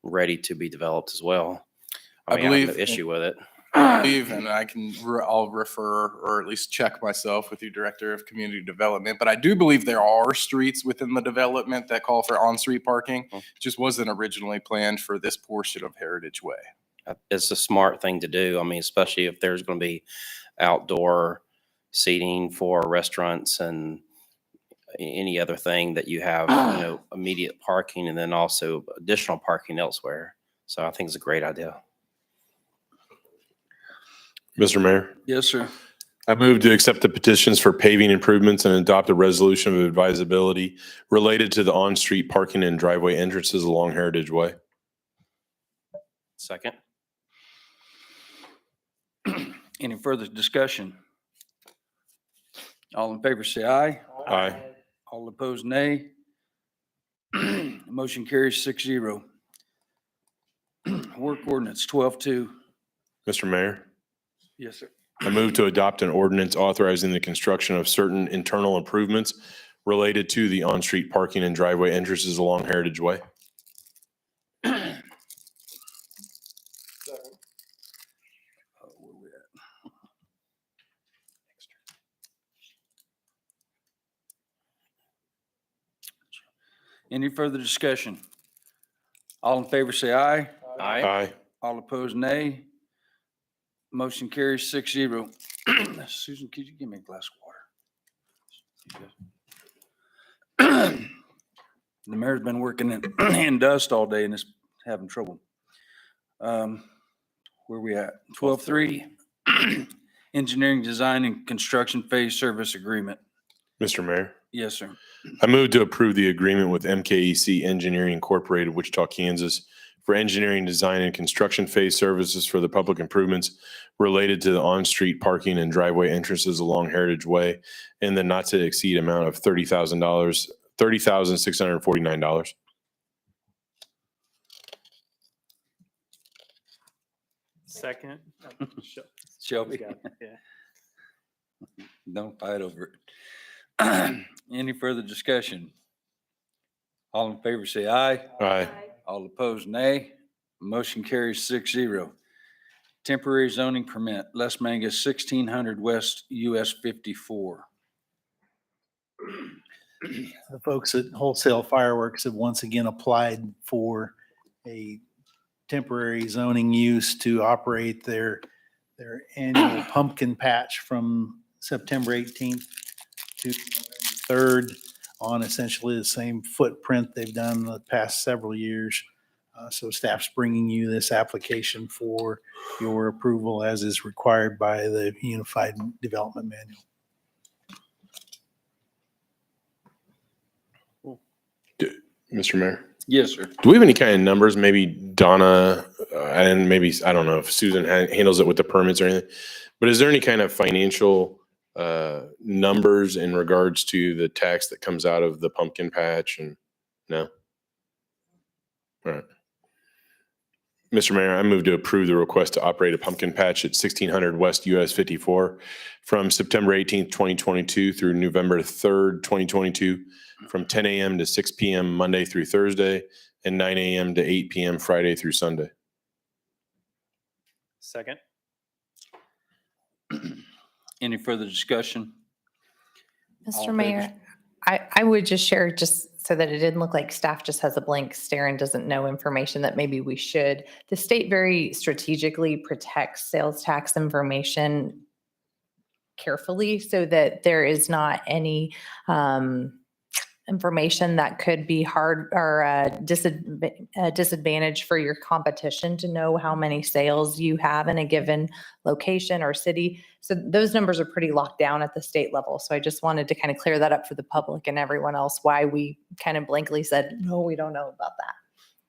[SPEAKER 4] ready to be developed as well. I mean, I have no issue with it.
[SPEAKER 13] I believe, and I'll refer or at least check myself with your Director of Community Development, but I do believe there are streets within the development that call for on-street parking. Just wasn't originally planned for this portion of Heritage Way.
[SPEAKER 4] It's a smart thing to do. I mean, especially if there's going to be outdoor seating for restaurants and any other thing that you have, immediate parking and then also additional parking elsewhere. So I think it's a great idea.
[SPEAKER 3] Mr. Mayor,
[SPEAKER 1] Yes, sir.
[SPEAKER 3] I move to accept the petitions for paving improvements and adopt a resolution of advisability related to the on-street parking and driveway entrances along Heritage Way.
[SPEAKER 4] Second.
[SPEAKER 1] Any further discussion? All in favor, say aye.
[SPEAKER 3] Aye.
[SPEAKER 1] All opposed, nay. Motion carries 6-0. Work ordinance 12-2.
[SPEAKER 3] Mr. Mayor,
[SPEAKER 1] Yes, sir.
[SPEAKER 3] I move to adopt an ordinance authorizing the construction of certain internal improvements related to the on-street parking and driveway entrances along Heritage Way.
[SPEAKER 1] Where we at? Any further discussion? All in favor, say aye.
[SPEAKER 3] Aye.
[SPEAKER 1] All opposed, nay. Motion carries 6-0. Susan, could you give me a glass of water? The mayor's been working in dust all day and is having trouble. Where we at? 12-3. Engineering, design, and construction phase service agreement.
[SPEAKER 3] Mr. Mayor,
[SPEAKER 1] Yes, sir.
[SPEAKER 3] I move to approve the agreement with K.S.A. Engineering Incorporated, Wichita, Kansas, for engineering, design, and construction phase services for the public improvements related to the on-street parking and driveway entrances along Heritage Way in the not to exceed amount of $30,649.
[SPEAKER 6] Second.
[SPEAKER 1] Shelby.
[SPEAKER 6] Yeah.
[SPEAKER 1] Don't fight over it. Any further discussion? All in favor, say aye.
[SPEAKER 3] Aye.
[SPEAKER 1] All opposed, nay. Motion carries 6-0. Temporary zoning permit, Les Mangas, 1600 West US 54.
[SPEAKER 14] The folks at Wholesale Fireworks have once again applied for a temporary zoning use to operate their annual pumpkin patch from September 18th to 3rd on essentially the same footprint they've done the past several years. So staff's bringing you this application for your approval as is required by the Unified Development Manual.
[SPEAKER 3] Mr. Mayor,
[SPEAKER 1] Yes, sir.
[SPEAKER 3] do we have any kind of numbers? Maybe Donna, and maybe, I don't know if Susan handles it with the permits or anything, but is there any kind of financial numbers in regards to the tax that comes out of the pumpkin patch? And no? All right. Mr. Mayor, I move to approve the request to operate a pumpkin patch at 1600 West US 54 from September 18th, 2022 through November 3rd, 2022, from 10 a.m. to 6 p.m. Monday through Thursday and 9 a.m. to 8 p.m. Friday through Sunday.
[SPEAKER 6] Second.
[SPEAKER 1] Any further discussion? All
[SPEAKER 8] Mr.
[SPEAKER 1] in
[SPEAKER 8] Mayor, I would just share just so that it didn't look like staff just has a blank stare and doesn't know information that maybe we should. The state very strategically protects sales tax information carefully so that there is not any information that could be hard or disadvantage for your competition to know how many sales you have in a given location or city. So those numbers are pretty locked down at the state level. So I just wanted to kind of clear that up for the public and everyone else, why we kind of blankly said, no, we don't know about that.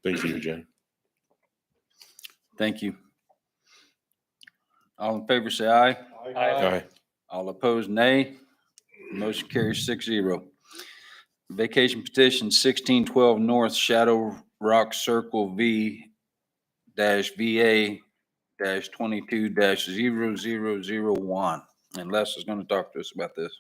[SPEAKER 3] Thank you, Jen.
[SPEAKER 1] Thank you. All in favor, say aye.
[SPEAKER 3] Aye.
[SPEAKER 1] All opposed, nay. Motion carries 6-0. Vacation petition 1612 North Shadow Rock Circle V-VA-22-0001. And Les is going to talk to us about this.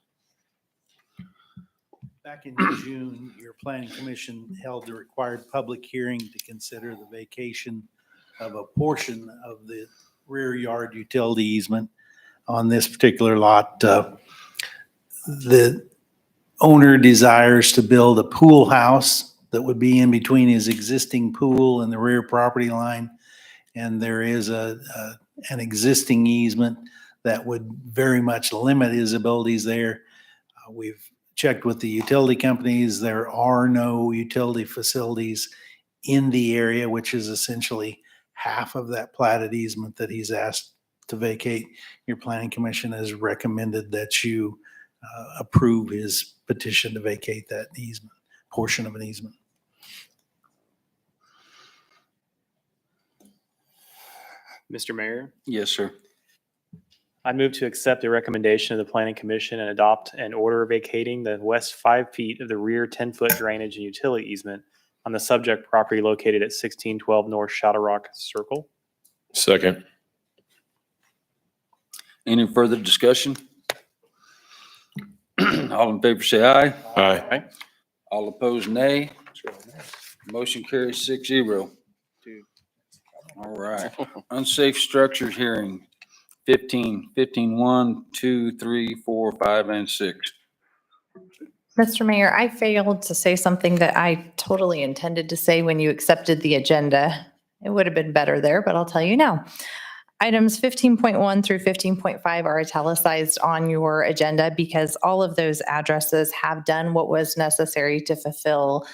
[SPEAKER 14] Back in June, your planning commission held the required public hearing to consider the vacation of a portion of the rear yard utility easement on this particular lot. The owner desires to build a pool house that would be in between his existing pool and the rear property line. And there is an existing easement that would very much limit his abilities there. We've checked with the utility companies. There are no utility facilities in the area, which is essentially half of that platted easement that he's asked to vacate. Your planning commission has recommended that you approve his petition to vacate that easement, portion of an easement.
[SPEAKER 6] Mr. Mayor,
[SPEAKER 1] Yes, sir.
[SPEAKER 6] I move to accept the recommendation of the Planning Commission and adopt an order vacating the west 5 feet of the rear 10-foot drainage and utility easement on the subject property located at 1612 North Shadow Rock Circle.
[SPEAKER 3] Second.
[SPEAKER 1] Any further discussion? All in favor, say aye.
[SPEAKER 3] Aye.
[SPEAKER 1] All opposed, nay. Motion carries 6-0. All right. Unsafe structures hearing 15, 1, 2, 3, 4, 5, and 6.
[SPEAKER 8] Mr. Mayor, I failed to say something that I totally intended to say when you accepted the agenda. It would have been better there, but I'll tell you now. Items 15.1 through 15.5 are italicized on your agenda because all of those addresses have done what was necessary to fulfill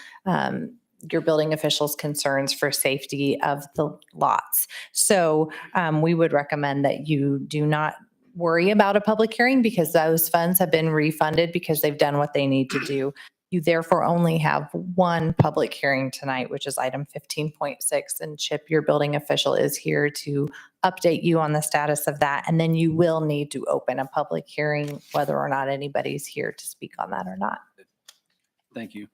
[SPEAKER 8] your building officials' concerns for safety of the lots. So we would recommend that you do not worry about a public hearing because those funds have been refunded because they've done what they need to do. You therefore only have one public hearing tonight, which is item 15.6, and Chip, your building official, is here to update you on the status of that. And then you will need to open a public hearing, whether or not anybody's here to speak on that or not.
[SPEAKER 1] Thank you.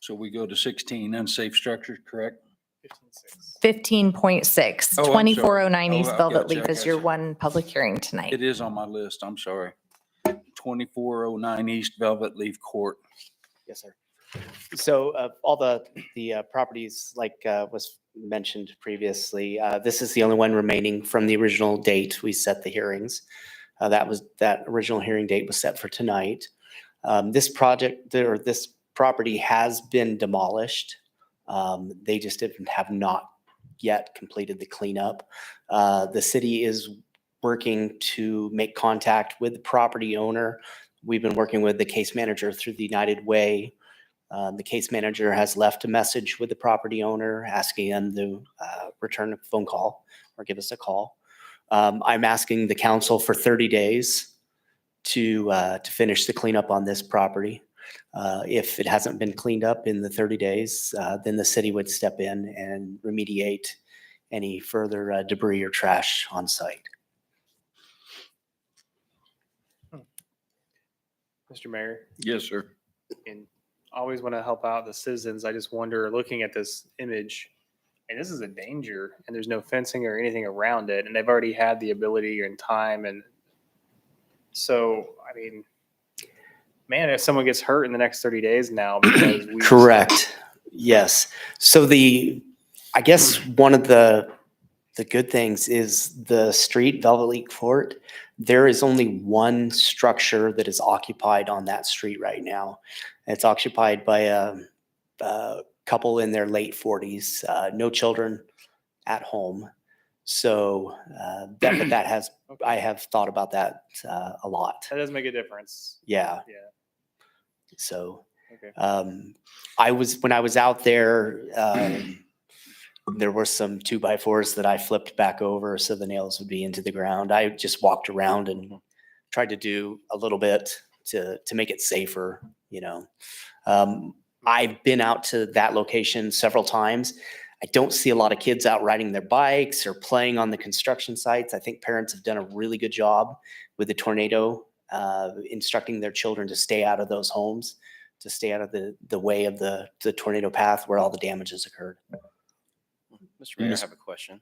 [SPEAKER 1] So we go to 16, unsafe structures, correct?
[SPEAKER 8] 15.6,
[SPEAKER 1] Oh, I'm sorry.
[SPEAKER 8] 2409
[SPEAKER 1] Oh,
[SPEAKER 8] East
[SPEAKER 1] I
[SPEAKER 8] Velvet
[SPEAKER 1] gotcha, I
[SPEAKER 8] Leaf is your
[SPEAKER 1] gotcha.
[SPEAKER 8] one public hearing tonight.
[SPEAKER 1] It is on my list. I'm sorry. 2409 East Velvet Leaf Court.
[SPEAKER 15] Yes, sir. So all the properties, like was mentioned previously, this is the only one remaining from the original date we set the hearings. That original hearing date was set for tonight. This property has been demolished. They just have not yet completed the cleanup. The city is working to make contact with the property owner. We've been working with the case manager through the United Way. The case manager has left a message with the property owner asking them to return a phone call or give us a call. I'm asking the council for 30 days to finish the cleanup on this property. If it hasn't been cleaned up in the 30 days, then the city would step in and remediate any further debris or trash on site.
[SPEAKER 6] Mr. Mayor,
[SPEAKER 1] Yes, sir.
[SPEAKER 6] and I always want to help out the citizens. I just wonder, looking at this image, and this is a danger, and there's no fencing or anything around it, and they've already had the ability and time, and so, I mean, man, if someone gets hurt in the next 30 days now because we
[SPEAKER 15] Correct. Yes. So I guess one of the good things is the street, Velvet Leaf Court. There is only one structure that is occupied on that street right now. It's occupied by a couple in their late 40s, no children at home. So I have thought about that a lot.
[SPEAKER 6] That does make a difference.
[SPEAKER 15] Yeah.
[SPEAKER 6] Yeah.
[SPEAKER 15] So
[SPEAKER 6] Okay.
[SPEAKER 15] when I was out there, there were some 2x4s that I flipped back over so the nails would be into the ground. I just walked around and tried to do a little bit to make it safer, you know. I've been out to that location several times. I don't see a lot of kids out riding their bikes or playing on the construction sites. I think parents have done a really good job with the tornado, instructing their children to stay out of those homes, to stay out of the way of the tornado path where all the damage has occurred.
[SPEAKER 4] Mr. Mayor, I have a question.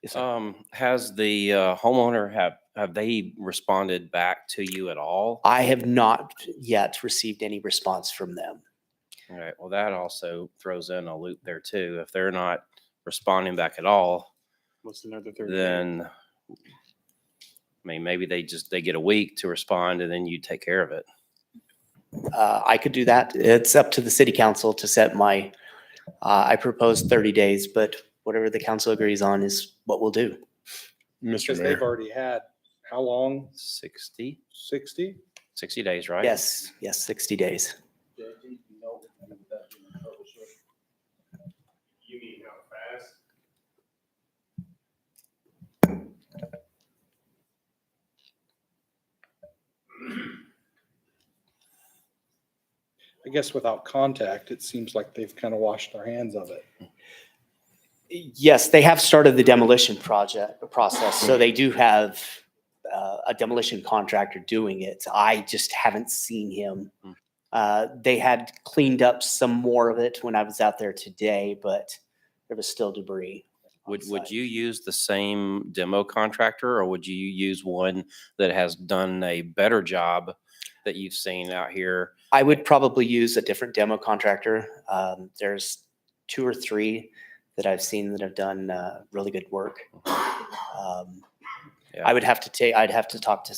[SPEAKER 15] Yes, sir.
[SPEAKER 4] Has the homeowner, have they responded back to you at all?
[SPEAKER 15] I have not yet received any response from them.
[SPEAKER 4] All right, well, that also throws in a loop there too. If they're not responding back at all,
[SPEAKER 6] What's another 30
[SPEAKER 4] then, I mean, maybe they get a week to respond and then you take care of it.
[SPEAKER 15] I could do that. It's up to the city council to set I proposed 30 days, but whatever the council agrees on is what we'll do.
[SPEAKER 3] Mr.
[SPEAKER 12] Because they've
[SPEAKER 3] Mayor,
[SPEAKER 12] already had, how long?
[SPEAKER 4] 60
[SPEAKER 12] 60?
[SPEAKER 4] days, right?
[SPEAKER 15] Yes, 60 days.
[SPEAKER 6] You mean how fast?
[SPEAKER 12] I guess without contact, it seems like they've kind of washed their hands of it.
[SPEAKER 15] Yes, they have started the demolition process, so they do have a demolition contractor doing it. I just haven't seen him. They had cleaned up some more of it when I was out there today, but there was still debris.
[SPEAKER 4] Would you use the same demo contractor or would you use one that has done a better job that you've seen out here?
[SPEAKER 15] I would probably use a different demo contractor. There's 2 or 3 that I've seen that have done really good work.
[SPEAKER 4] Yeah.
[SPEAKER 15] I'd have to talk to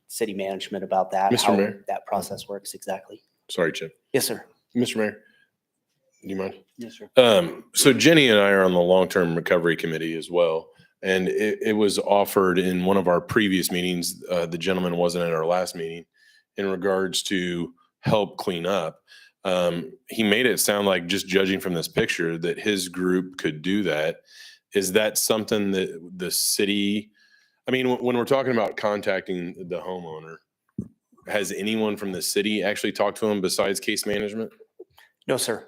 [SPEAKER 15] city management about that,
[SPEAKER 3] Mr.
[SPEAKER 15] how
[SPEAKER 3] Mayor.
[SPEAKER 15] that process works exactly.
[SPEAKER 3] sorry, Chip.
[SPEAKER 15] Yes, sir.
[SPEAKER 3] Mr. Mayor, do you mind?
[SPEAKER 15] Yes, sir.
[SPEAKER 3] So Jenny and I are on the long-term recovery committee as well. And it was offered in one of our previous meetings, the gentleman wasn't at our last meeting, in regards to help clean up. He made it sound like, just judging from this picture, that his group could do that. Is that something that the city, I mean, when we're talking about contacting the homeowner, has anyone from the city actually talked to him besides case management?
[SPEAKER 15] No, sir.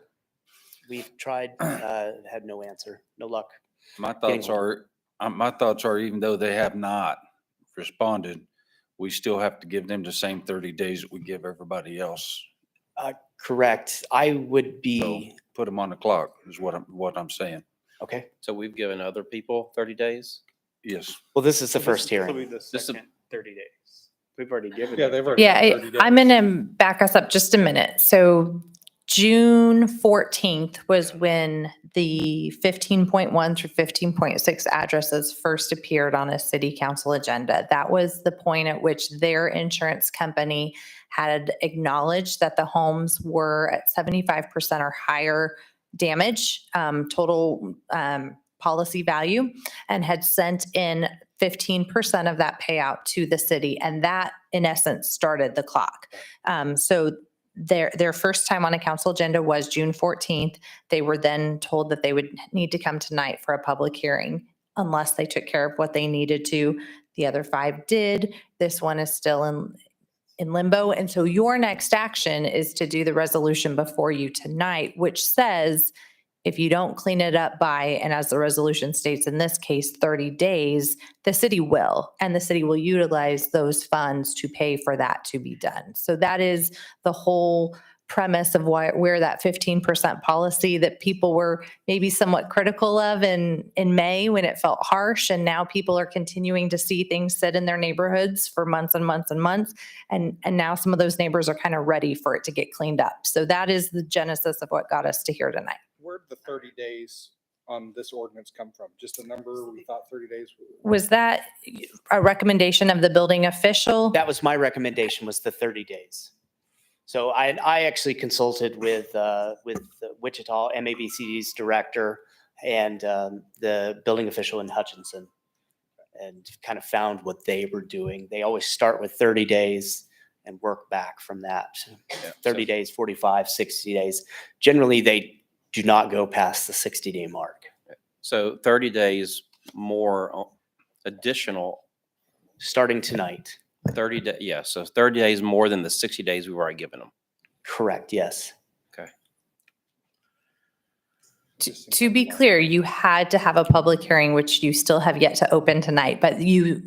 [SPEAKER 15] We've tried, had no answer, no luck.
[SPEAKER 1] My thoughts are, even though they have not responded, we still have to give them the same 30 days that we give everybody else.
[SPEAKER 15] Correct. I would be,
[SPEAKER 1] Put them on the clock is what I'm saying.
[SPEAKER 15] okay.
[SPEAKER 4] So we've given other people 30 days?
[SPEAKER 1] Yes.
[SPEAKER 15] Well, this is the first
[SPEAKER 6] This will
[SPEAKER 15] hearing.
[SPEAKER 6] be the
[SPEAKER 4] This is-
[SPEAKER 6] second 30 days. We've already given.
[SPEAKER 12] Yeah,
[SPEAKER 6] them
[SPEAKER 12] they've already.
[SPEAKER 8] Yeah,
[SPEAKER 12] done 30 days.
[SPEAKER 8] I'm going to back us up just a minute. So June 14th was when the 15.1 through 15.6 addresses first appeared on a city council agenda. That was the point at which their insurance company had acknowledged that the homes were at 75% or higher damage, total policy value, and had sent in 15% of that payout to the city. And that, in essence, started the clock. So their first time on a council agenda was June 14th. They were then told that they would need to come tonight for a public hearing unless they took care of what they needed to. The other 5 did. This one is still in limbo. And so your next action is to do the resolution before you tonight, which says if you don't clean it up by, and as the resolution states in this case, 30 days, the city will, and the city will utilize those funds to pay for that to be done. So that is the whole premise of where that 15% policy that people were maybe somewhat critical of in May when it felt harsh, and now people are continuing to see things sit in their neighborhoods for months and months and months. And now some of those neighbors are kind of ready for it to get cleaned up. So that is the genesis of what got us to here tonight.
[SPEAKER 12] Where'd the 30 days on this ordinance come from? Just a number we thought 30 days?
[SPEAKER 8] Was that a recommendation of the building official?
[SPEAKER 15] That was my recommendation, was the 30 days. So I actually consulted with the Wichita MABCD's director and the building official in Hutchinson, and kind of found what they were doing. They always start with 30 days and work back from that. 30 days, 45, 60 days. Generally, they do not go past the 60-day mark.
[SPEAKER 4] So 30 days more additional,
[SPEAKER 15] Starting tonight.
[SPEAKER 4] 30 days, yeah, so 30 days more than the 60 days we've already given them.
[SPEAKER 15] Correct, yes.
[SPEAKER 4] Okay.
[SPEAKER 8] To be clear, you had to have a public hearing, which you still have yet to open tonight, but you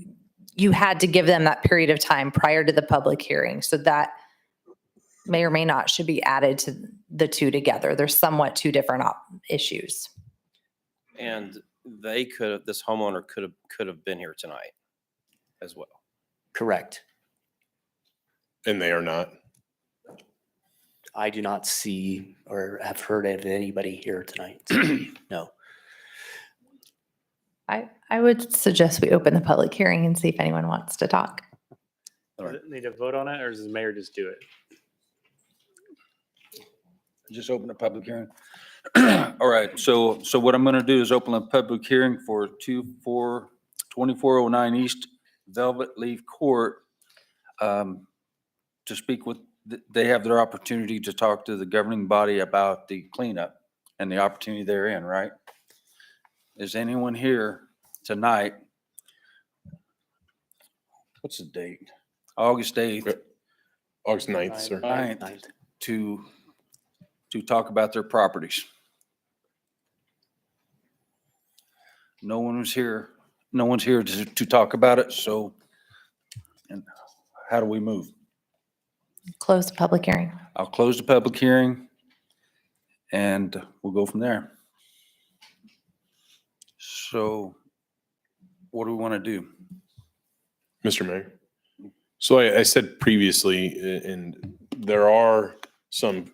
[SPEAKER 8] had to give them that period of time prior to the public hearing. So that may or may not should be added to the two together. They're somewhat two different issues.
[SPEAKER 4] And they could have, this homeowner could have been here tonight as well.
[SPEAKER 15] Correct.
[SPEAKER 3] And they are not.
[SPEAKER 15] I do not see or have heard of anybody here tonight. No.
[SPEAKER 8] I would suggest we open the public hearing and see if anyone wants to talk.
[SPEAKER 6] Need to vote on it, or does the mayor just do it?
[SPEAKER 1] Just open a public hearing. All right, so what I'm gonna do is open a public hearing for 2409 East Velvet Leaf Court, to speak with, they have their opportunity to talk to the governing body about the cleanup and the opportunity therein, right? Is anyone here tonight? What's the date? August 8th.
[SPEAKER 3] August 9th, sir.
[SPEAKER 1] 9th, to talk about their properties. No one was here. No one's here to talk about it, so, and how do we move?
[SPEAKER 8] Close the public hearing.
[SPEAKER 1] I'll close the public hearing and we'll go from there. So what do we want to do?
[SPEAKER 3] Mr. Mayor. So I said previously, and there are some,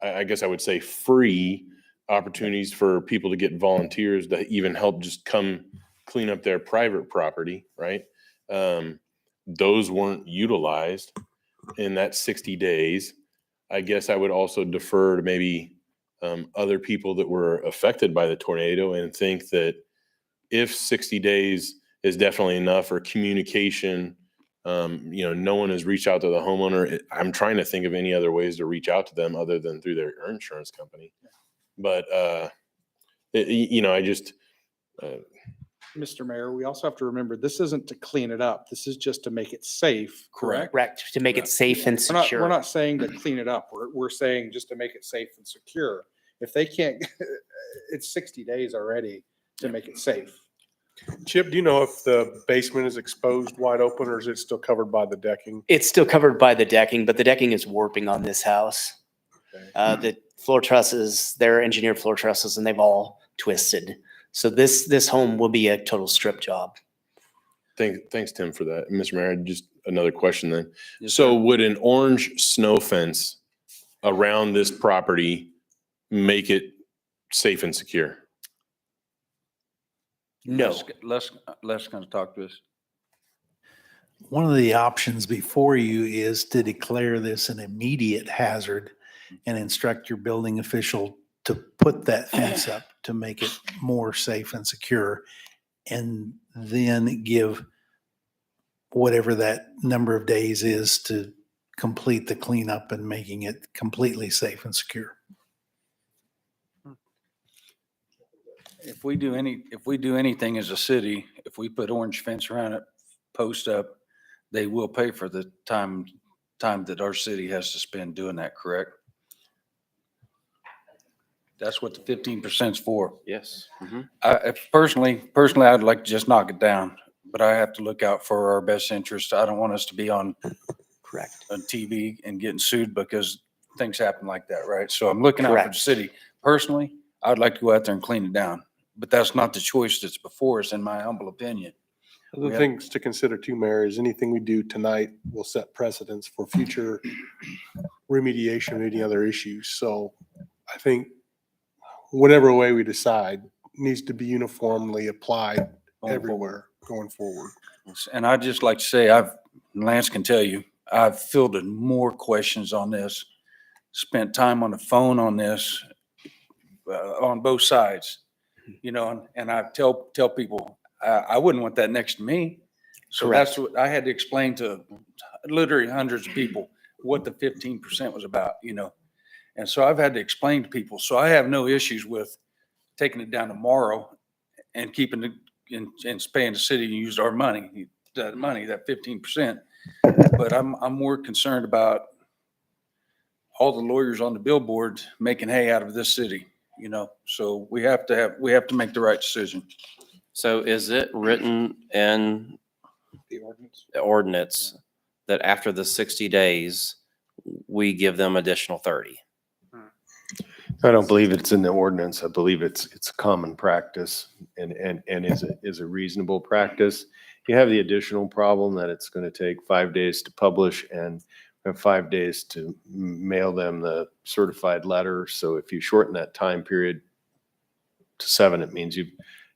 [SPEAKER 3] I guess I would say, free opportunities for people to get volunteers to even help just come clean up their private property, right? Those weren't utilized in that 60 days. I guess I would also defer to maybe other people that were affected by the tornado and think that if 60 days is definitely enough, or communication, no one has reached out to the homeowner. I'm trying to think of any other ways to reach out to them other than through their insurance company. But, I just,
[SPEAKER 12] Mr. Mayor, we also have to remember, this isn't to clean it up. This is just to make it safe, correct?
[SPEAKER 15] Correct, to make it safe and secure.
[SPEAKER 12] We're not saying to clean it up. We're saying just to make it safe and secure. If they can't, it's 60 days already to make it safe.
[SPEAKER 16] Chip, do you know if the basement is exposed wide open, or is it still covered by the decking?
[SPEAKER 15] It's still covered by the decking, but the decking is warping on this house. The floor trusses, they're engineered floor trusses, and they've all twisted. So this home will be a total strip job.
[SPEAKER 3] Thanks, Tim, for that. Mr. Mayor, just another question then.
[SPEAKER 1] Yes,
[SPEAKER 3] So
[SPEAKER 1] sir.
[SPEAKER 3] would an orange snow fence around this property make it safe and secure?
[SPEAKER 15] No.
[SPEAKER 1] Les gonna talk to us.
[SPEAKER 14] One of the options before you is to declare this an immediate hazard and instruct your building official to put that fence up to make it more safe and secure, and then give whatever that number of days is to complete the cleanup and making it completely safe and secure.
[SPEAKER 1] If we do anything as a city, if we put orange fence around it, post up, they will pay for the time that our city has to spend doing that, correct? That's what the 15% is for.
[SPEAKER 4] Yes. Mhm.
[SPEAKER 1] Personally, I'd like to just knock it down, but I have to look out for our best interest. I don't want us to be on TV and getting sued because things happen like that, right? So I'm looking out for the
[SPEAKER 15] Correct.
[SPEAKER 1] city. Personally, I'd like to go out there and clean it down, but that's not the choice that's before us, in my humble opinion.
[SPEAKER 16] Other things to consider too, Mayor, is anything we do tonight will set precedents for future remediation or any other issues. So I think whatever way we decide needs to be uniformly applied everywhere going forward.
[SPEAKER 1] And I'd just like to say, Lance can tell you, I've fielded more questions on this, spent time on the phone on this, on both sides, you know, and I tell people, I wouldn't want that next to me. So that's what I had to explain to literally hundreds of people what the 15% was about, you know. And so I've had to explain to people. So I have no issues with taking it down tomorrow and keeping it and paying the city to use our money, that 15%. But I'm more concerned about all the lawyers on the billboard making hay out of this city, you know. So we have to make the right decision.
[SPEAKER 4] So is it written in
[SPEAKER 12] The ordinance.
[SPEAKER 4] the ordinance that after the 60 days, we give them additional 30?
[SPEAKER 17] I don't believe it's in the ordinance. I believe it's a common practice and is a reasonable practice. You have the additional problem that it's going to take 5 days to publish and have 5 days to mail them the certified letter. So if you shorten that time period to 7, it means you've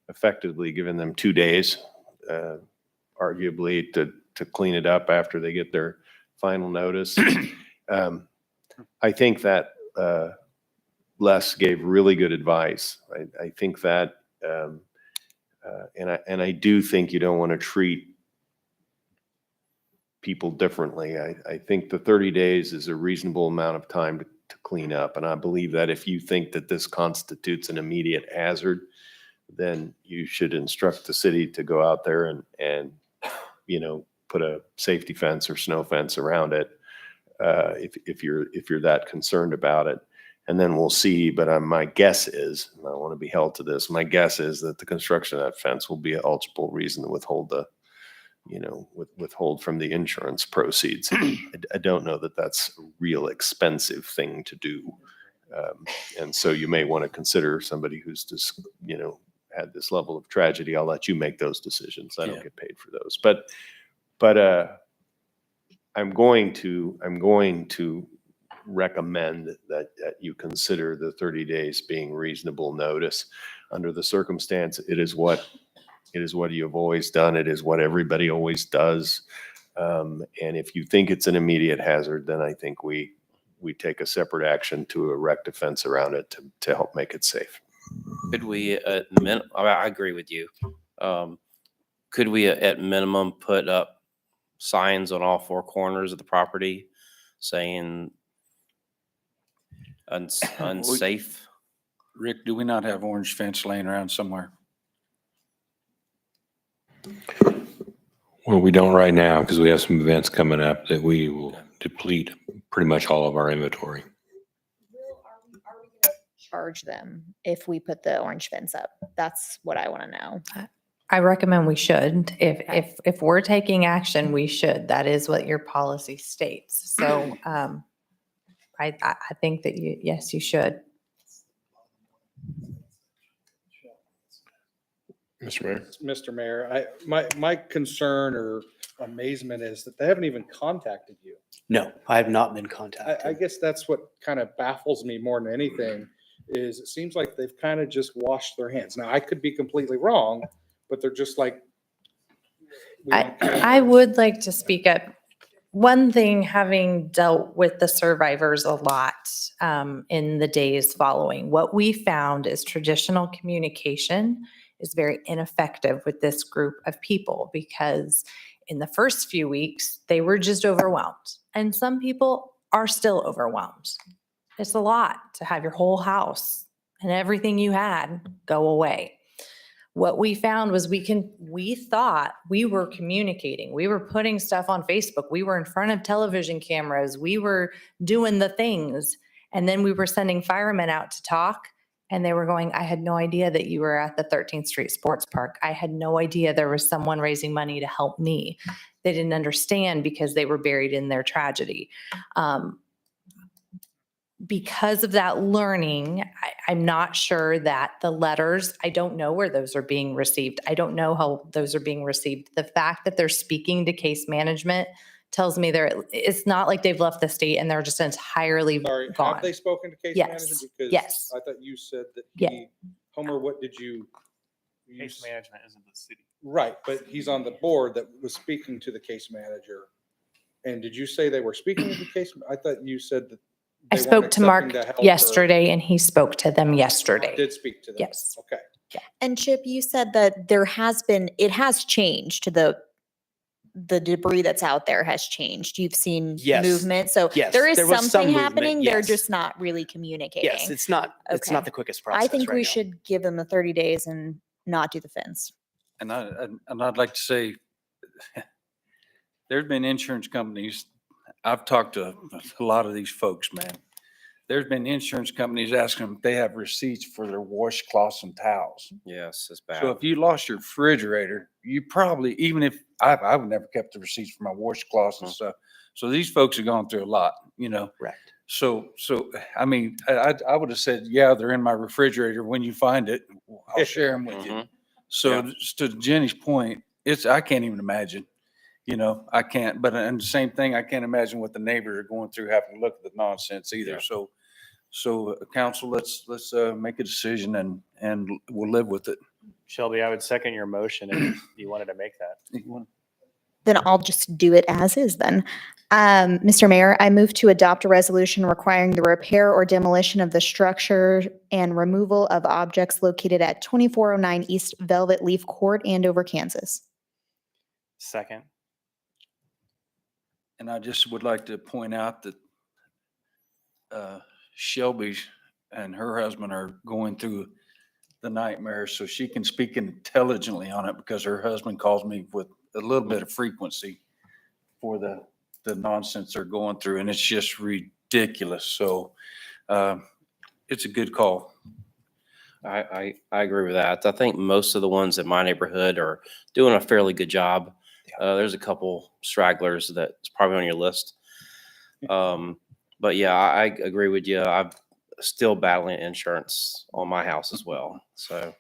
[SPEAKER 17] effectively given them 2 days, arguably to clean it up after they get their final notice. I think that Les gave really good advice. I think that, and I do think you don't want to treat people differently. I think the 30 days is a reasonable amount of time to clean up. And I believe that if you think that this constitutes an immediate hazard, then you should instruct the city to go out there and you know, put a safety fence or snow fence around it, if you're that concerned about it. And then we'll see. But my guess is, and I want to be held to this, my guess is that the construction of that fence will be an eligible reason to withhold withhold from the insurance proceeds. I don't know that that's a real expensive thing to do. And so you may want to consider somebody who's just, you know, had this level of tragedy. I'll let you make those decisions. I don't get paid for those. But I'm going to recommend that you consider the 30 days being reasonable notice. Under the circumstance, it is what you've always done. It is what everybody always does. And if you think it's an immediate hazard, then I think we take a separate action to erect a fence around it to help make it safe.
[SPEAKER 4] Could we, I agree with you. Could we at minimum put up signs on all 4 corners of the property saying unsafe?
[SPEAKER 1] Rick, do we not have orange fence laying around somewhere?
[SPEAKER 18] Well, we don't right now because we have some events coming up that we will deplete pretty much all of our inventory.
[SPEAKER 8] Are we going to charge them if we put the orange fence up? That's what I want to know.
[SPEAKER 2] I recommend we should. If we're taking action, we should. That is what your policy states. So I think that yes, you should.
[SPEAKER 3] Mr. Mayor.
[SPEAKER 12] Mr. Mayor, my concern or amazement is that they haven't even contacted you.
[SPEAKER 15] No, I have not been contacted.
[SPEAKER 12] I guess that's what kind of baffles me more than anything is it seems like they've kind of just washed their hands. Now, I could be completely wrong, but they're just like.
[SPEAKER 2] I would like to speak up. One thing, having dealt with the survivors a lot in the days following, what we found is traditional communication is very ineffective with this group of people because in the first few weeks, they were just overwhelmed. And some people are still overwhelmed. It's a lot to have your whole house and everything you had go away. What we found was we thought we were communicating. We were putting stuff on Facebook. We were in front of television cameras. We were doing the things. And then we were sending firemen out to talk. And they were going, I had no idea that you were at the 13th Street Sports Park. I had no idea there was someone raising money to help me. They didn't understand because they were buried in their tragedy. Because of that learning, I'm not sure that the letters, I don't know where those are being received. I don't know how those are being received. The fact that they're speaking to case management tells me it's not like they've left the state and they're just entirely gone.
[SPEAKER 12] Have they spoken to case
[SPEAKER 2] Yes.
[SPEAKER 12] management? Because
[SPEAKER 2] Yes.
[SPEAKER 12] I thought you said that
[SPEAKER 2] Yeah.
[SPEAKER 12] Homer, what did you?
[SPEAKER 6] Case management isn't the city.
[SPEAKER 12] Right, but he's on the board that was speaking to the case manager. And did you say they were speaking with the case? I thought you said that.
[SPEAKER 8] I
[SPEAKER 12] they weren't
[SPEAKER 8] spoke to Mark
[SPEAKER 12] accepting the help or-
[SPEAKER 8] yesterday and he spoke to them yesterday.
[SPEAKER 12] Did speak to them?
[SPEAKER 8] Yes.
[SPEAKER 12] Okay.
[SPEAKER 19] And Chip, you said that it has changed, the debris that's out there has changed. You've seen
[SPEAKER 15] Yes.
[SPEAKER 19] movement. So
[SPEAKER 15] Yes,
[SPEAKER 19] there is
[SPEAKER 15] there was some
[SPEAKER 19] something
[SPEAKER 15] movement,
[SPEAKER 19] happening. They're
[SPEAKER 15] yes.
[SPEAKER 19] just not really communicating.
[SPEAKER 15] Yes, it's not
[SPEAKER 19] Okay.
[SPEAKER 15] the quickest process
[SPEAKER 19] I think
[SPEAKER 15] right
[SPEAKER 19] we
[SPEAKER 15] now.
[SPEAKER 19] should give them the 30 days and not do the fence.
[SPEAKER 1] And I'd like to say, there's been insurance companies, I've talked to a lot of these folks, man. There's been insurance companies asking them if they have receipts for their washcloths and towels.
[SPEAKER 4] Yes, it's bad.
[SPEAKER 1] So if you lost your refrigerator, you probably, even if, I've never kept the receipts for my washcloths and stuff. So these folks have gone through a lot, you know?
[SPEAKER 15] Correct.
[SPEAKER 1] So, I mean, I would have said, yeah, they're in my refrigerator. When you find it, I'll share them with you.
[SPEAKER 4] Mhm.
[SPEAKER 1] So
[SPEAKER 4] Yeah.
[SPEAKER 1] to Jenny's point, I can't even imagine, you know, I can't, but and the same thing, I can't imagine what the neighbors are going through having to look at the nonsense either.
[SPEAKER 4] Yeah.
[SPEAKER 1] So council, let's make a decision and we'll live with it.
[SPEAKER 6] Shelby, I would second your motion if you wanted to make that.
[SPEAKER 19] Then I'll just do it as is then. Mr. Mayor, I move to adopt a resolution requiring the repair or demolition of the structure and removal of objects located at 2409 East Velvet Leaf Court, Andover, Kansas.
[SPEAKER 6] Second.
[SPEAKER 1] And I just would like to point out that Shelby and her husband are going through the nightmare, so she can speak intelligently on it because her husband calls me with a little bit of frequency for the nonsense they're going through, and it's just ridiculous. So it's a good call.
[SPEAKER 4] I agree with that. I think most of the ones in my neighborhood are doing a fairly good job. There's a couple stragglers that's probably on your list. But yeah, I agree with you. I'm still battling insurance on my house as well. So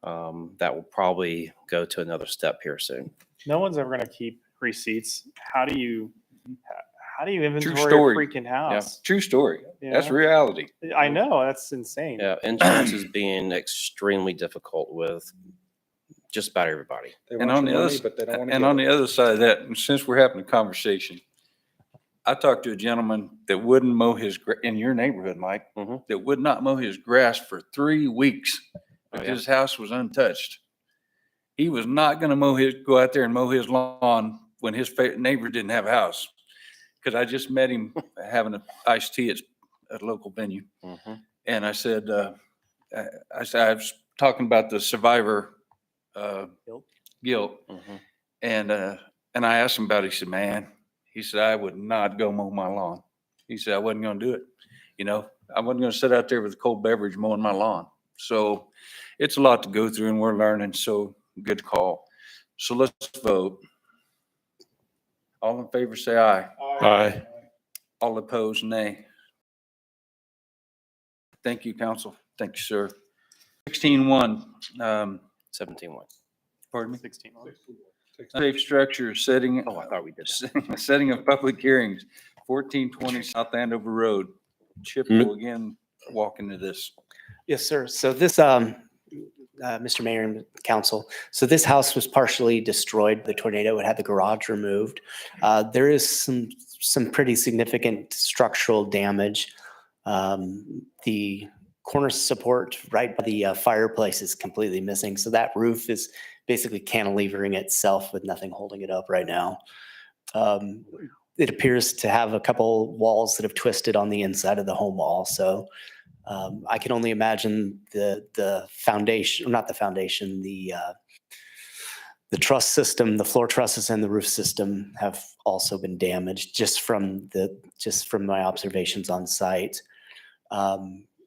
[SPEAKER 4] that will probably go to another step here soon.
[SPEAKER 6] No one's ever going to keep receipts. How do you
[SPEAKER 1] True
[SPEAKER 6] inventory
[SPEAKER 1] story.
[SPEAKER 6] a freaking house?
[SPEAKER 1] True story.
[SPEAKER 6] You
[SPEAKER 1] That's
[SPEAKER 6] know?
[SPEAKER 1] reality.
[SPEAKER 6] I know, that's insane.
[SPEAKER 4] Yeah, insurance is being extremely difficult with just about everybody.
[SPEAKER 12] They
[SPEAKER 1] And
[SPEAKER 12] want
[SPEAKER 1] on
[SPEAKER 12] your
[SPEAKER 1] the
[SPEAKER 12] money,
[SPEAKER 1] other,
[SPEAKER 12] but they don't want to
[SPEAKER 1] and
[SPEAKER 12] give
[SPEAKER 1] on
[SPEAKER 12] it.
[SPEAKER 1] the other side of that, and since we're having a conversation, I talked to a gentleman that wouldn't mow in your neighborhood, Mike,
[SPEAKER 4] Mhm.
[SPEAKER 1] that would not mow his grass for 3 weeks. But
[SPEAKER 4] Oh, yeah.
[SPEAKER 1] his house was untouched. He was not going to go out there and mow his lawn when his neighbor didn't have a house. Because I just met him having an iced tea at a local venue.
[SPEAKER 4] Mhm.
[SPEAKER 1] And I said, I was talking about the survivor guilt.
[SPEAKER 4] Mhm.
[SPEAKER 1] And I asked him about it. He said, man, he said, I would not go mow my lawn. He said, I wasn't going to do it. You know, I wasn't going to sit out there with a cold beverage mowing my lawn. So it's a lot to go through and we're learning. So good call. So let's vote. All in favor, say aye.
[SPEAKER 3] Aye.
[SPEAKER 1] All opposed, nay. Thank you, council. Thank you, sir. 16-1,
[SPEAKER 4] 17-1.
[SPEAKER 1] pardon me.
[SPEAKER 6] 16.
[SPEAKER 1] Safe structure setting.
[SPEAKER 4] Oh, I thought we did.
[SPEAKER 1] Setting of public hearings, 1420 South Andover Road. Chip will again walk into this.
[SPEAKER 15] Yes, sir. So this, Mr. Mayor and Council, so this house was partially destroyed by the tornado. It had the garage removed. There is some pretty significant structural damage. The corner support right by the fireplace is completely missing. So that roof is basically cantilevering itself with nothing holding it up right now. It appears to have a couple walls that have twisted on the inside of the home wall. So I can only imagine the foundation, not the foundation, the truss system, the floor trusses and the roof system have also been damaged just from my observations on site.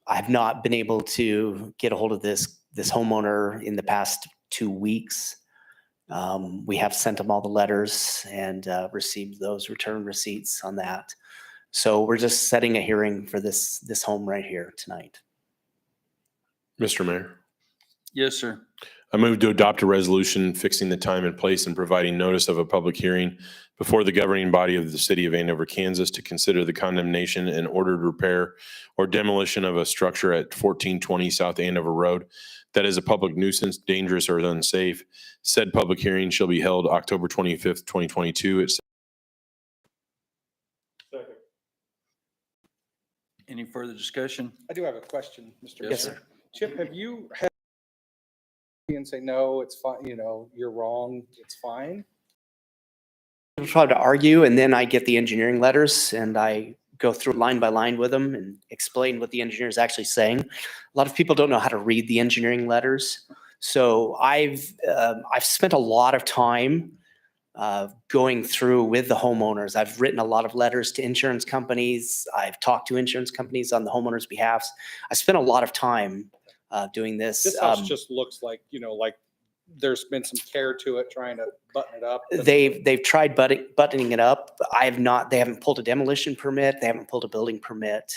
[SPEAKER 15] I have not been able to get a hold of this homeowner in the past 2 weeks. We have sent them all the letters and received those return receipts on that. So we're just setting a hearing for this home right here tonight.
[SPEAKER 3] Mr. Mayor,
[SPEAKER 1] Yes, sir.
[SPEAKER 3] I move to adopt a resolution fixing the time and place and providing notice of a public hearing before the governing body of the city of Andover, Kansas to consider the condemnation and ordered repair or demolition of a structure at 1420 South Andover Road that is a public nuisance, dangerous, or unsafe. Said public hearing shall be held October 25th, 2022 at
[SPEAKER 1] Any further discussion?
[SPEAKER 12] I do have a question, Mr.
[SPEAKER 1] Yes,
[SPEAKER 12] Mayor.
[SPEAKER 1] sir.
[SPEAKER 12] Chip, have you had and say, no, it's fine, you're wrong, it's fine?
[SPEAKER 15] People try to argue, and then I get the engineering letters and I go through line by line with them and explain what the engineer is actually saying. A lot of people don't know how to read the engineering letters. So I've spent a lot of time going through with the homeowners. I've written a lot of letters to insurance companies. I've talked to insurance companies on the homeowners' behalf. I spent a lot of time doing this.
[SPEAKER 12] This house just looks like, like there's been some care to it, trying to button it up.
[SPEAKER 15] They've tried buttoning it up. They haven't pulled a demolition permit. They haven't pulled a building permit.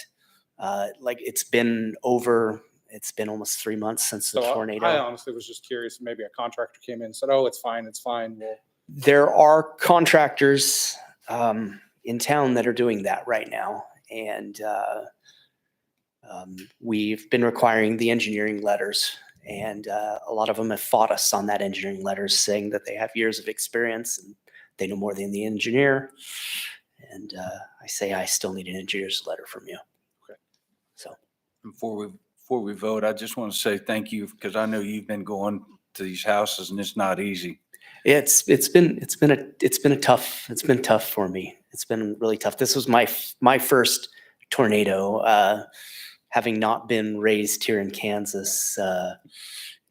[SPEAKER 15] It's been almost 3 months since the
[SPEAKER 12] So
[SPEAKER 15] tornado.
[SPEAKER 12] I honestly was just curious, maybe a contractor came in and said, oh, it's fine, it's fine. Well,
[SPEAKER 15] There are contractors in town that are doing that right now. And we've been requiring the engineering letters. And a lot of them have fought us on that engineering letters, saying that they have years of experience and they know more than the engineer. And I say I still need an engineer's letter from you.
[SPEAKER 12] Okay.
[SPEAKER 15] So
[SPEAKER 1] Before we vote, I just want to say thank you, because I know you've been going to these houses and it's not easy.
[SPEAKER 15] it's been tough for me. It's been really tough. This was my first tornado, having not been raised here in Kansas.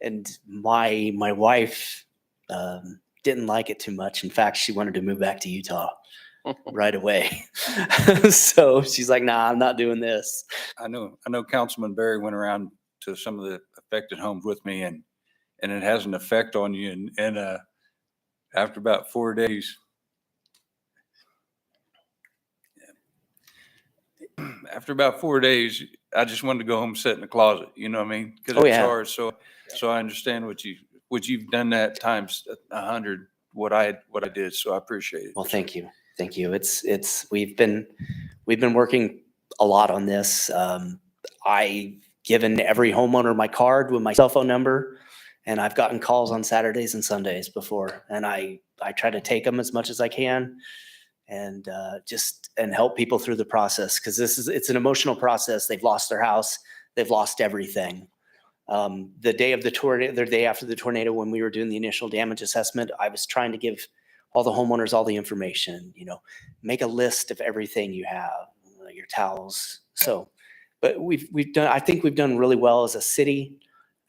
[SPEAKER 15] And my wife didn't like it too much. In fact, she wanted to move back to Utah right away. So she's like, nah, I'm not doing this.
[SPEAKER 1] I know Councilman Barry went around to some of the affected homes with me, and it has an effect on you. And after about 4 days, I just wanted to go home and sit in the closet. You know what I mean? Because
[SPEAKER 15] Oh,
[SPEAKER 1] it's
[SPEAKER 15] yeah.
[SPEAKER 1] hard. So I understand what you've done that times 100 what I did. So I appreciate it.
[SPEAKER 15] Well, thank you. Thank you. We've been working a lot on this. I've given every homeowner my card with my cell phone number, and I've gotten calls on Saturdays and Sundays before, and I try to take them as much as I can and help people through the process, because it's an emotional process. They've lost their house. They've lost everything. The day after the tornado, when we were doing the initial damage assessment, I was trying to give all the homeowners all the information, make a list of everything you have, your towels. So, but I think we've done really well as a city,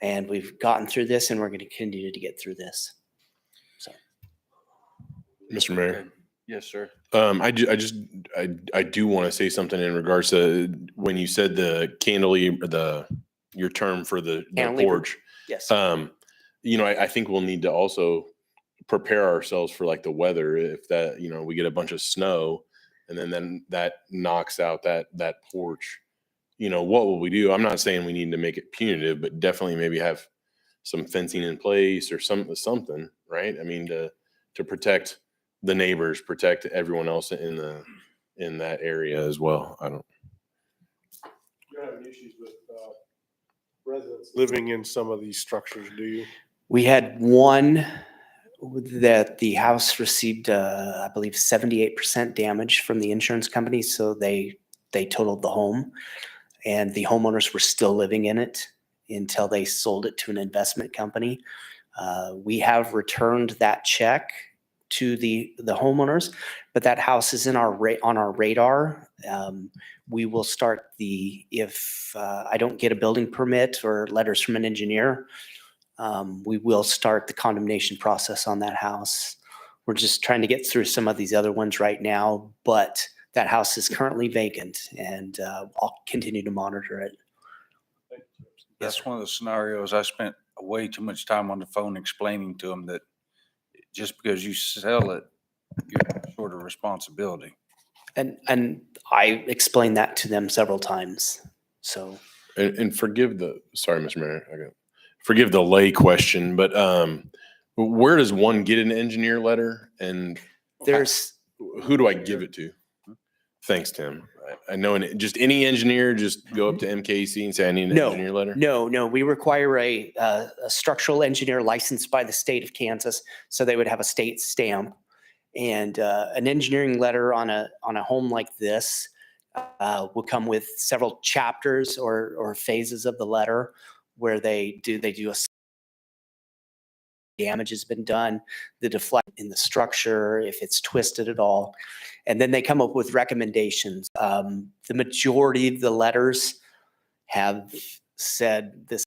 [SPEAKER 15] and we've gotten through this, and we're going to continue to get through this. So,
[SPEAKER 3] Mr. Mayor.
[SPEAKER 1] Yes, sir.
[SPEAKER 3] I do want to say something in regards to when you said the your term for the
[SPEAKER 15] Cantilever?
[SPEAKER 3] porch.
[SPEAKER 15] yes.
[SPEAKER 3] I think we'll need to also prepare ourselves for like the weather. If that, we get a bunch of snow and then that knocks out that porch, what will we do? I'm not saying we need to make it punitive, but definitely maybe have some fencing in place or something, right? I mean, to protect the neighbors, protect everyone else in that area as well.
[SPEAKER 16] You're having issues with residents living in some of these structures, do you?
[SPEAKER 15] We had one that the house received, I believe, 78% damage from the insurance company. So they totaled the home, and the homeowners were still living in it until they sold it to an investment company. We have returned that check to the homeowners, but that house is on our radar. We will start if I don't get a building permit or letters from an engineer, we will start the condemnation process on that house. We're just trying to get through some of these other ones right now, but that house is currently vacant, and I'll continue to monitor it.
[SPEAKER 1] That's one of the scenarios I spent way too much time on the phone explaining to them that just because you sell it, you're short of responsibility.
[SPEAKER 15] And I explained that to them several times. So,
[SPEAKER 3] and forgive sorry, Mr. Mayor, forgive the lay question, but where does one get an engineer letter, and who do I give it to? Thanks, Tim. I know just any engineer, just go up to MKC and say, I need an engineer letter?
[SPEAKER 15] No. We require a structural engineer licensed by the state of Kansas, so they would have a state stamp. And an engineering letter on a home like this, will come with several chapters or phases of the letter where they do a damage has been done, the deflect in the structure, if it's twisted at all. And then they come up with recommendations. The majority of the letters have said this.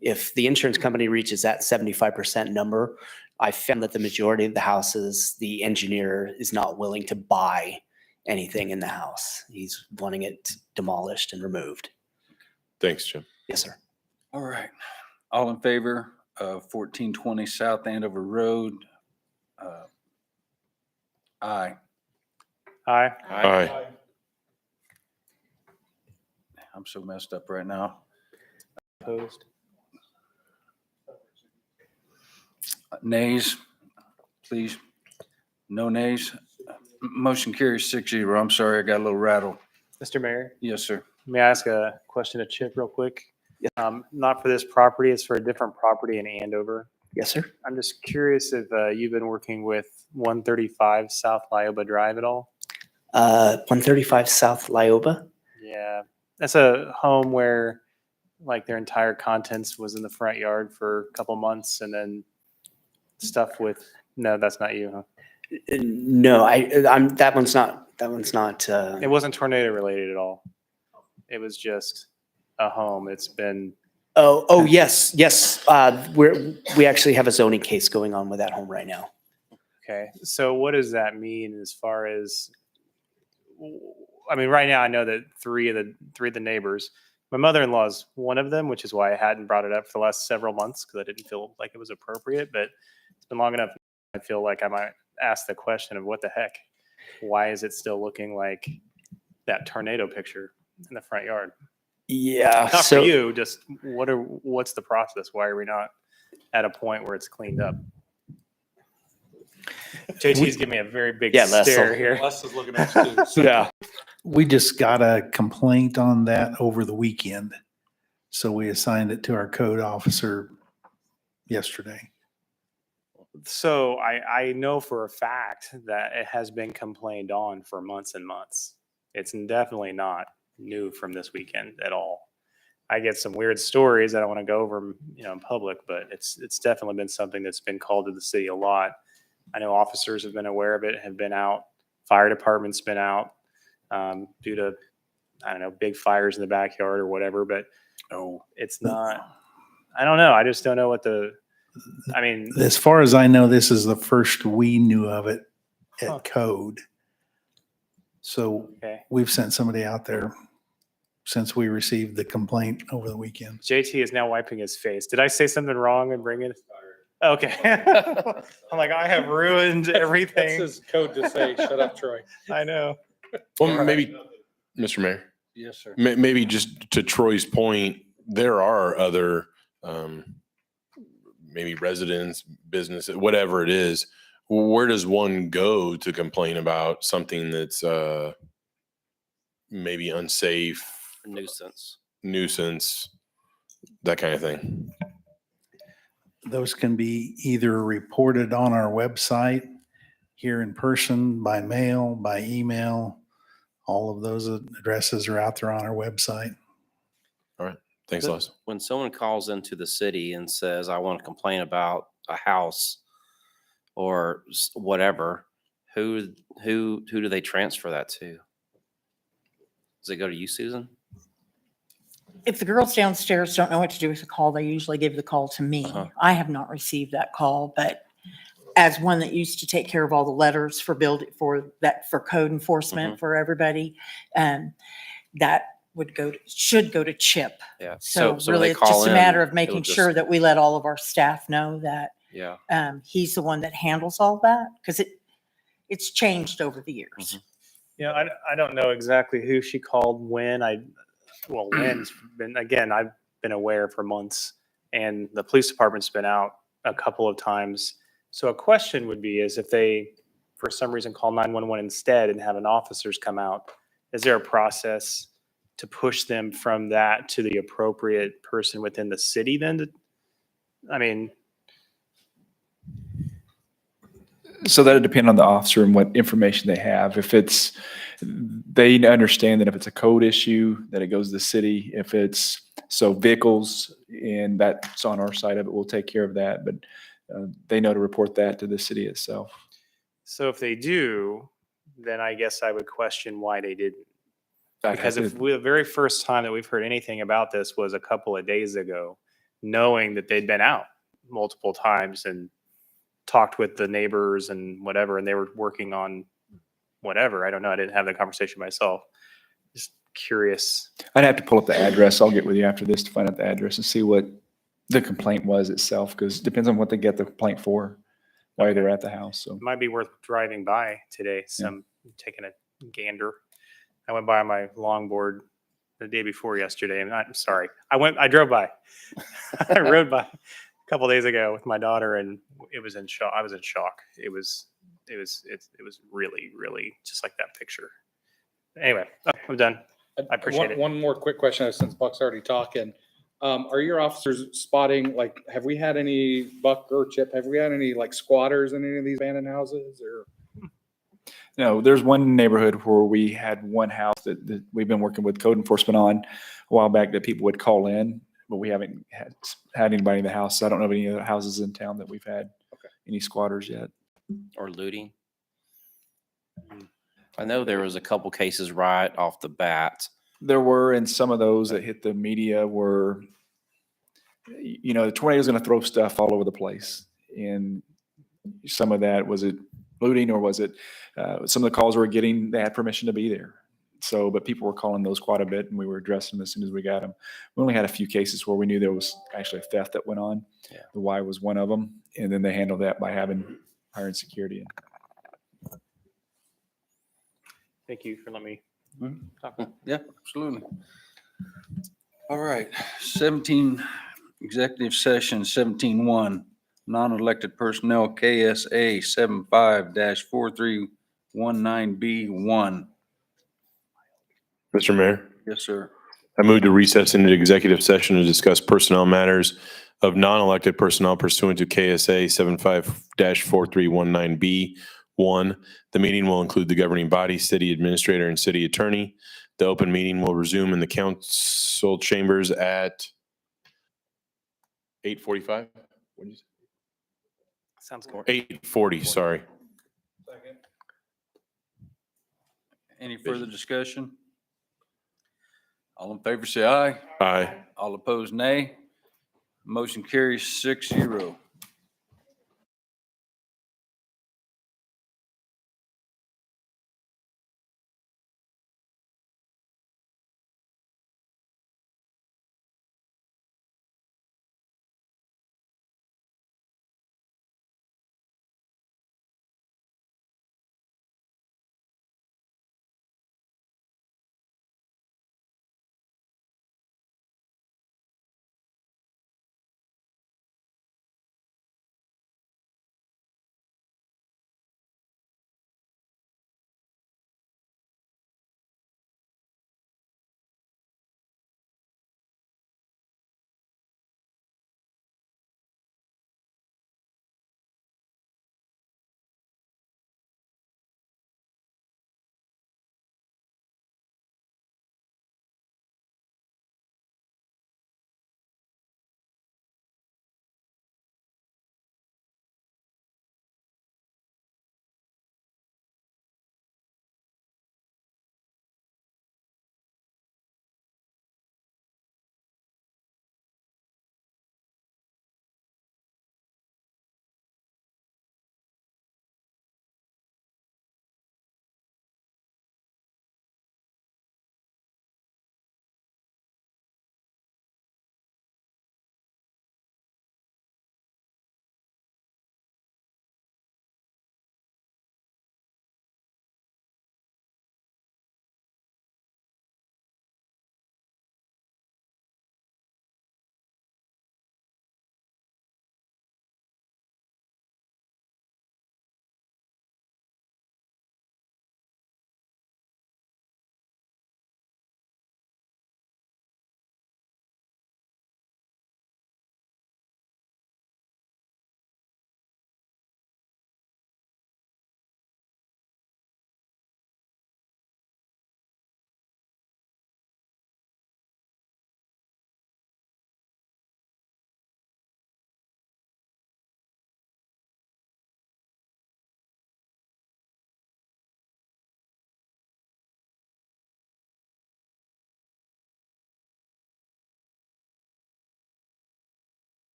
[SPEAKER 15] If the insurance company reaches that 75% number, I found that the majority of the houses, the engineer is not willing to buy anything in the house. He's wanting it demolished and removed.
[SPEAKER 3] Thanks, Jim.
[SPEAKER 15] Yes, sir.
[SPEAKER 1] All right. All in favor of 1420 South Andover Road? Aye.
[SPEAKER 6] Aye.
[SPEAKER 3] Aye.
[SPEAKER 1] I'm so messed up right now.
[SPEAKER 6] Opposed?
[SPEAKER 1] Nays, please. No nays. Motion carries 6-0. I'm sorry, I got a little rattled.
[SPEAKER 6] Mr. Mayor,
[SPEAKER 1] Yes, sir.
[SPEAKER 6] may I ask a question to Chip real quick? Not for this property, it's for a different property in Andover.
[SPEAKER 15] Yes, sir.
[SPEAKER 6] I'm just curious if you've been working with 135 South Lioba Drive at all?
[SPEAKER 15] 135 South Lioba.
[SPEAKER 6] Yeah, that's a home where like their entire contents was in the front yard for a couple months and then stuff with, no, that's not you, huh?
[SPEAKER 15] No, that one's not.
[SPEAKER 6] It wasn't tornado related at all. It was just a home. It's been.
[SPEAKER 15] Oh, yes. We actually have a zoning case going on with that home right now.
[SPEAKER 6] Okay, so what does that mean as far as, I mean, right now I know that three of the neighbors, my mother-in-law is one of them, which is why I hadn't brought it up for the last several months because I didn't feel like it was appropriate, but it's been long enough. I feel like I might ask the question of what the heck, why is it still looking like that tornado picture in the front yard?
[SPEAKER 15] Yeah.
[SPEAKER 6] Not for you, just what's the process? Why are we not at a point where it's cleaned up? JT's giving me a very big stare here.
[SPEAKER 12] Les is looking at you too.
[SPEAKER 15] Yeah.
[SPEAKER 14] We just got a complaint on that over the weekend. So we assigned it to our code officer yesterday.
[SPEAKER 6] So I know for a fact that it has been complained on for months and months. It's definitely not new from this weekend at all. I get some weird stories. I don't want to go over them, in public, but it's definitely been something that's been called to the city a lot. I know officers have been aware of it, have been out. Fire department's been out due to, I don't know, big fires in the backyard or whatever. But it's not. I don't know. I just don't know what
[SPEAKER 14] as far as I know, this is the first we knew of it at code. So we've sent somebody out there since we received the complaint over the weekend.
[SPEAKER 6] JT is now wiping his face. Did I say something wrong and bring it? Okay. I'm like, I have ruined everything.
[SPEAKER 12] That's his code to say, shut up, Troy.
[SPEAKER 6] I know.
[SPEAKER 3] Well, maybe, Mr. Mayor.
[SPEAKER 1] Yes, sir.
[SPEAKER 3] Maybe just to Troy's point, there are other, maybe residents, businesses, whatever it is. Where does one go to complain about something that's maybe unsafe, nuisance, that kind of thing?
[SPEAKER 14] Those can be either reported on our website, here in person, by mail, by email. All of those addresses are out there on our website.
[SPEAKER 3] All right. Thanks, Les.
[SPEAKER 4] When someone calls into the city and says, I want to complain about a house or whatever, who do they transfer that to? Does it go to you, Susan?
[SPEAKER 2] If the girls downstairs don't know what to do with the call, they usually give the call to me. I have not received that call, but as one that used to take care of all the letters for code enforcement for everybody, that should go to Chip.
[SPEAKER 4] Yeah.
[SPEAKER 2] So
[SPEAKER 4] when
[SPEAKER 2] really,
[SPEAKER 4] they
[SPEAKER 2] it's
[SPEAKER 4] call
[SPEAKER 2] just a
[SPEAKER 4] in,
[SPEAKER 2] matter of
[SPEAKER 4] it'll
[SPEAKER 2] making
[SPEAKER 4] just-
[SPEAKER 2] sure that we let all of our staff know that he's the one that handles all that, because it's changed over the years.
[SPEAKER 6] I don't know exactly who she called when. When's been, again, I've been aware for months, and the police department's been out a couple of times. So a question would be is if they, for some reason, call 911 instead and have an officers come out, is there a process to push them from that to the appropriate person within the city then?
[SPEAKER 10] So that'd depend on the officer and what information they have. If it's they understand that if it's a code issue, that it goes to the city. If it's vehicles and that's on our side of it, we'll take care of that. But they know to report that to the city itself.
[SPEAKER 6] So if they do, then I guess I would question why they didn't. Because if the very first time that we've heard anything about this was a couple of days ago, knowing that they'd been out multiple times and talked with the neighbors and whatever, and they were working on whatever. I don't know. I didn't have the conversation myself. Just curious.
[SPEAKER 10] I'd have to pull up the address. I'll get with you after this to find out the address and see what the complaint was itself, because it depends on what they get the complaint for, why they're at the house. So
[SPEAKER 6] It might be worth driving by today. Taking a gander. I went by on my longboard the day before yesterday. I'm sorry. I drove by. I rode by a couple days ago with my daughter, and it was in shock. I was in shock. It was really, really just like that picture. Anyway, I'm done. I appreciate it.
[SPEAKER 12] One more quick question since Buck's already talking. Are your officers spotting, like, have we had any, Buck or Chip, have we had any like squatters in any of these abandoned houses or?
[SPEAKER 10] no, there's one neighborhood where we had one house that we've been working with code enforcement on a while back that people would call in, but we haven't had anybody in the house. So I don't know of any other houses in town that we've had any squatters yet.
[SPEAKER 4] Or looting. I know there was a couple cases right off the bat.
[SPEAKER 10] There were, and some of those that hit the media were, the tornado's going to throw stuff all over the place. And some of that, was it looting or was it some of the calls we were getting, they had permission to be there. So, but people were calling those quite a bit and we were addressing them as soon as we got them. We only had a few cases where we knew there was actually a theft that went on.
[SPEAKER 4] Yeah.
[SPEAKER 10] The Y was one of them. And then they handled that by hiring security.
[SPEAKER 6] Thank you for letting me talk.
[SPEAKER 1] Yeah, absolutely. All right, 17, executive session 17-1, non-elected personnel, K.S.A. 75-4319B1.
[SPEAKER 3] Mr. Mayor,
[SPEAKER 1] Yes, sir.
[SPEAKER 3] I move to recess into executive session to discuss personnel matters of non-elected personnel pursuant to KSA 75-4319B1. The meeting will include the governing body, city administrator, and city attorney. The open meeting will resume in the council chambers at 8:45? What did you say?
[SPEAKER 6] Sounds good.
[SPEAKER 3] 8:40, sorry.
[SPEAKER 1] Any further discussion? All in favor, say aye.
[SPEAKER 3] Aye.
[SPEAKER 1] All opposed, nay. Motion carries 6-0.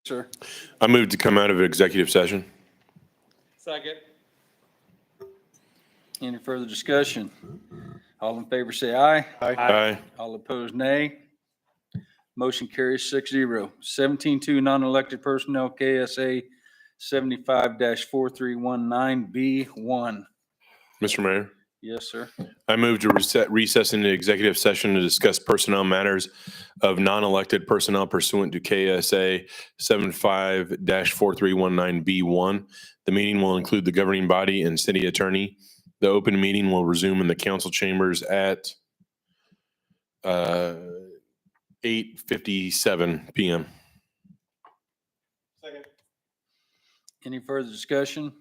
[SPEAKER 1] Sir.
[SPEAKER 3] I move to come out of executive session.
[SPEAKER 12] Second.
[SPEAKER 1] Any further discussion? All in favor, say aye.
[SPEAKER 3] Aye.
[SPEAKER 1] All opposed, nay. Motion carries 6-0. 17-2 non-elected personnel, K.S.A. 75-4319B1.
[SPEAKER 3] Mr. Mayor,
[SPEAKER 1] Yes, sir.
[SPEAKER 3] I move to recess into executive session to discuss personnel matters of non-elected personnel pursuant to KSA 75-4319B1. The meeting will include the governing body and city attorney. The open meeting will resume in the council chambers at 8:57 PM.
[SPEAKER 1] Any further discussion?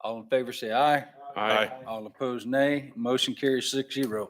[SPEAKER 1] All in favor, say aye.
[SPEAKER 3] Aye.
[SPEAKER 1] All opposed, nay. Motion carries 6-0.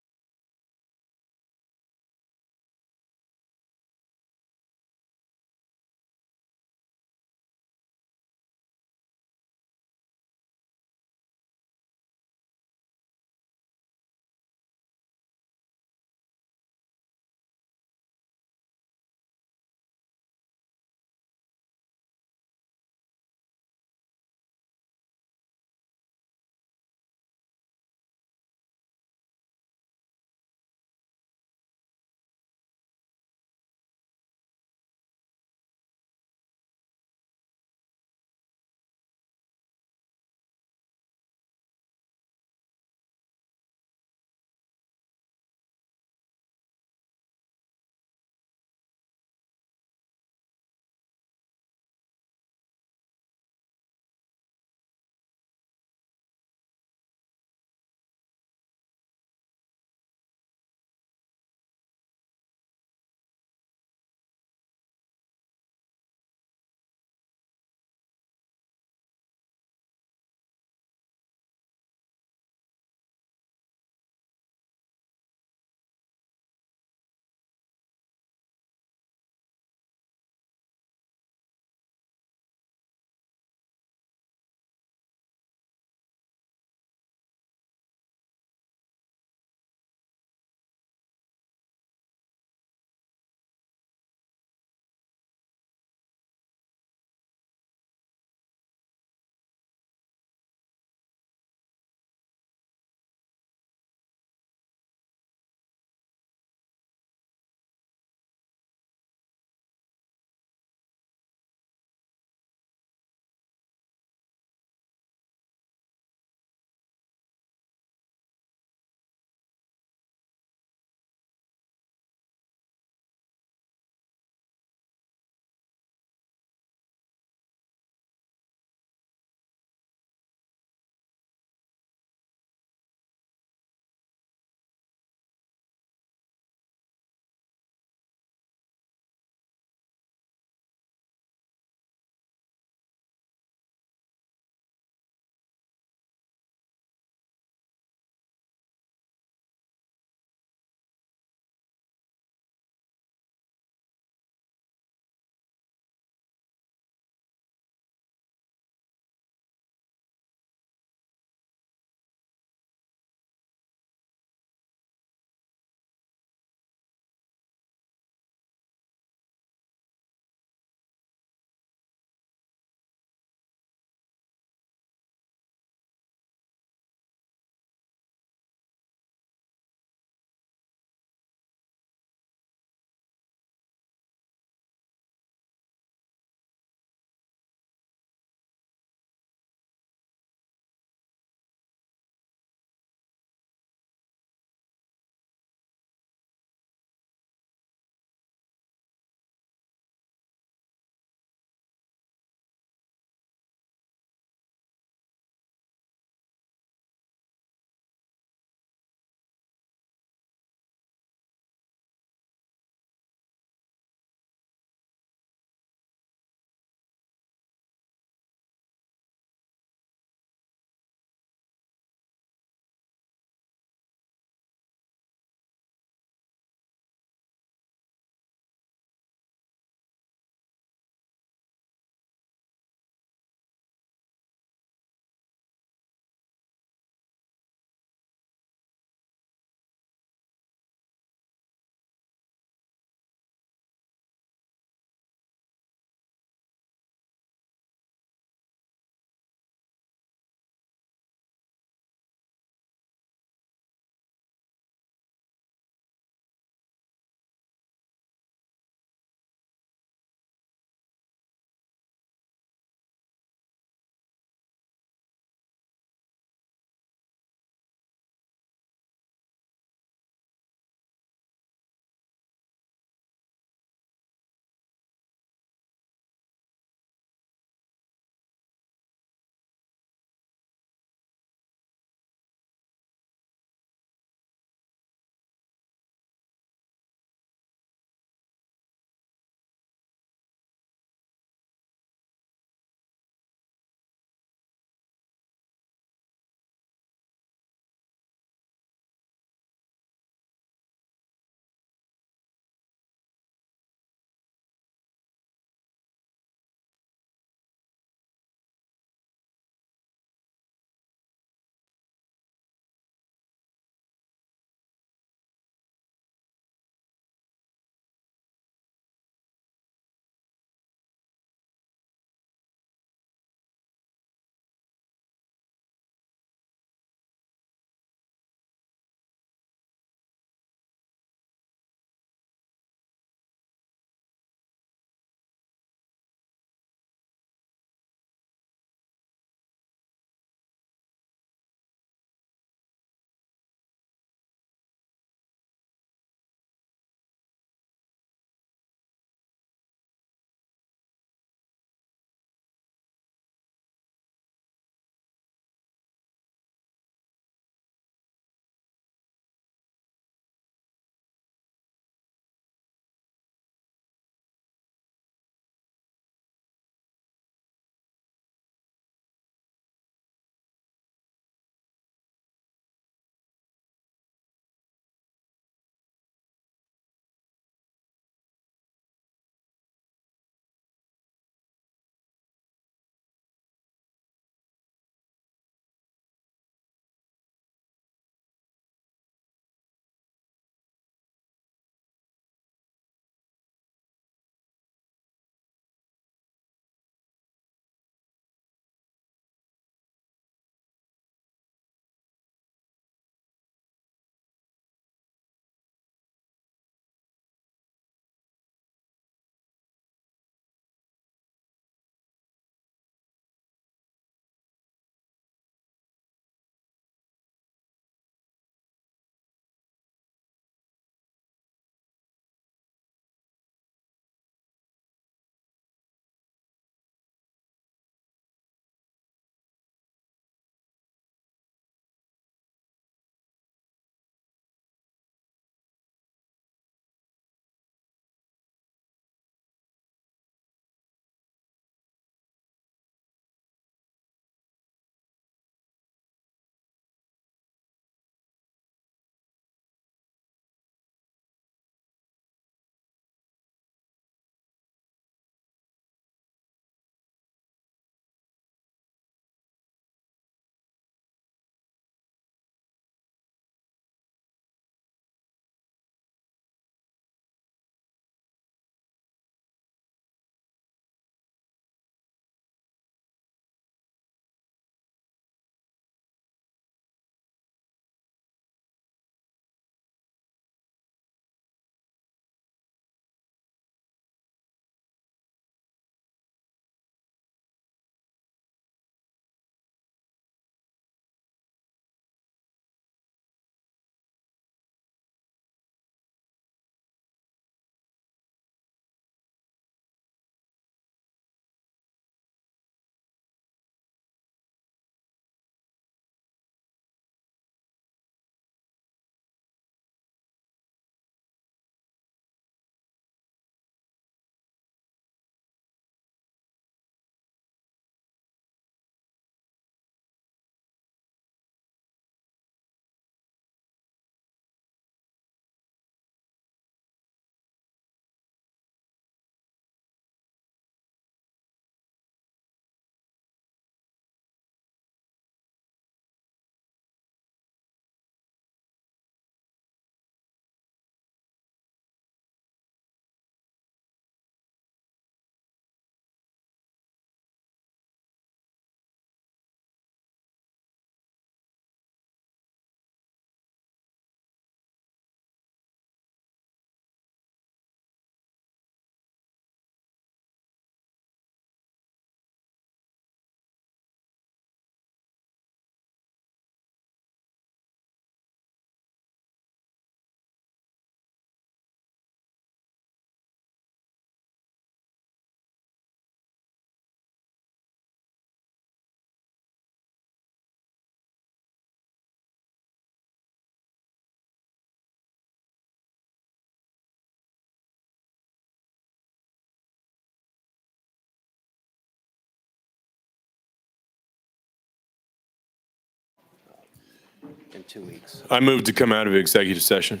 [SPEAKER 4] in 2 weeks.
[SPEAKER 3] I move to come out of executive session.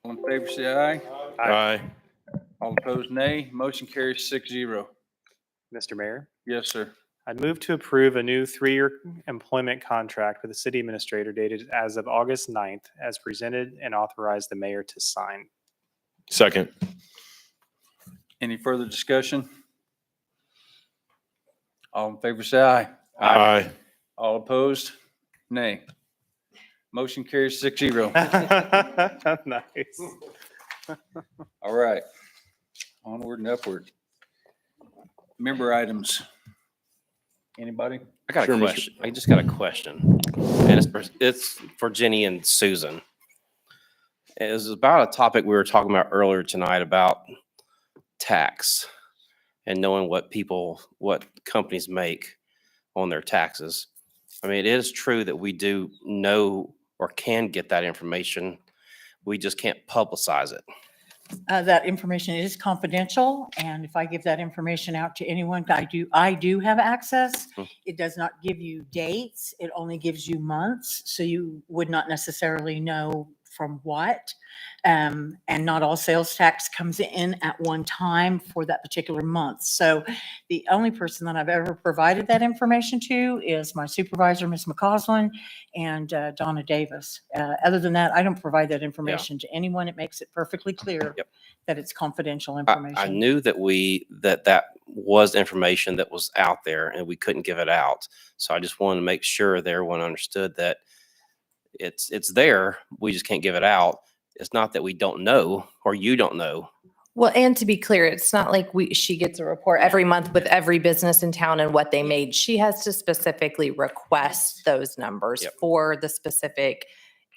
[SPEAKER 1] All in favor, say aye.
[SPEAKER 3] Aye.
[SPEAKER 1] All opposed, nay. Motion carries 6-0.
[SPEAKER 6] Mr. Mayor,
[SPEAKER 1] Yes, sir.
[SPEAKER 6] I'd move to approve a new 3-year employment contract with the city administrator dated as of August 9th, as presented, and authorize the mayor to sign.
[SPEAKER 3] Second.
[SPEAKER 1] Any further discussion? All in favor, say aye.
[SPEAKER 3] Aye.
[SPEAKER 1] All opposed, nay. Motion carries 6-0.
[SPEAKER 6] Nice.
[SPEAKER 1] All right. Onward and upward. Member items. Anybody?
[SPEAKER 4] I got
[SPEAKER 3] Sure,
[SPEAKER 4] a
[SPEAKER 3] Mr.
[SPEAKER 4] question. I just got a question. And it's for Jenny and Susan. It's about a topic we were talking about earlier tonight about tax and knowing what companies make on their taxes. I mean, it is true that we do know or can get that information. We just can't publicize it.
[SPEAKER 2] That information is confidential, and if I give that information out to anyone, I do have access. It does not give you dates. It only gives you months, so you would not necessarily know from what. And not all sales tax comes in at one time for that particular month. So the only person that I've ever provided that information to is my supervisor, Ms. McCausland, and Donna Davis. Other than that, I don't provide that information to anyone. It makes it perfectly clear that it's confidential information.
[SPEAKER 4] I knew that that was information that was out there and we couldn't give it out. So I just wanted to make sure that everyone understood that it's there. We just can't give it out. It's not that we don't know or you don't know.
[SPEAKER 8] Well, and to be clear, it's not like she gets a report every month with every business in town and what they made. She has to specifically request those numbers for the specific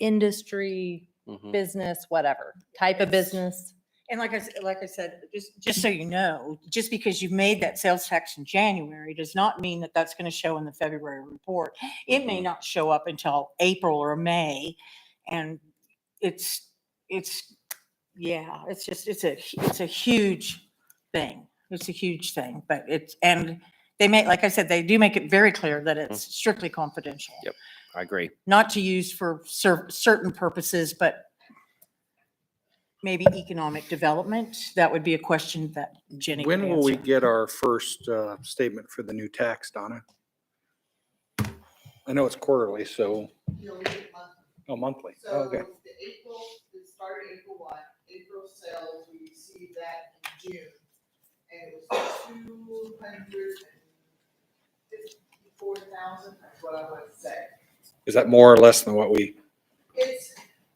[SPEAKER 8] industry, business, whatever type of business.
[SPEAKER 2] And like I said, just so you know, just because you've made that sales tax in January does not mean that that's going to show in the February report. It may not show up until April or May, and it's a huge thing. It's a huge thing, but and like I said, they do make it very clear that it's strictly confidential.
[SPEAKER 4] Yep, I agree.
[SPEAKER 2] Not to use for certain purposes, but maybe economic development. That would be a question that Jenny would
[SPEAKER 12] When will we
[SPEAKER 2] answer.
[SPEAKER 12] get our first statement for the new tax, Donna? I know it's quarterly, so. Oh, monthly. Oh, okay.
[SPEAKER 20] It started April 1. April sales, we received that in June. And it was 254,000, that's what I want to say.
[SPEAKER 12] Is that more or less than what we?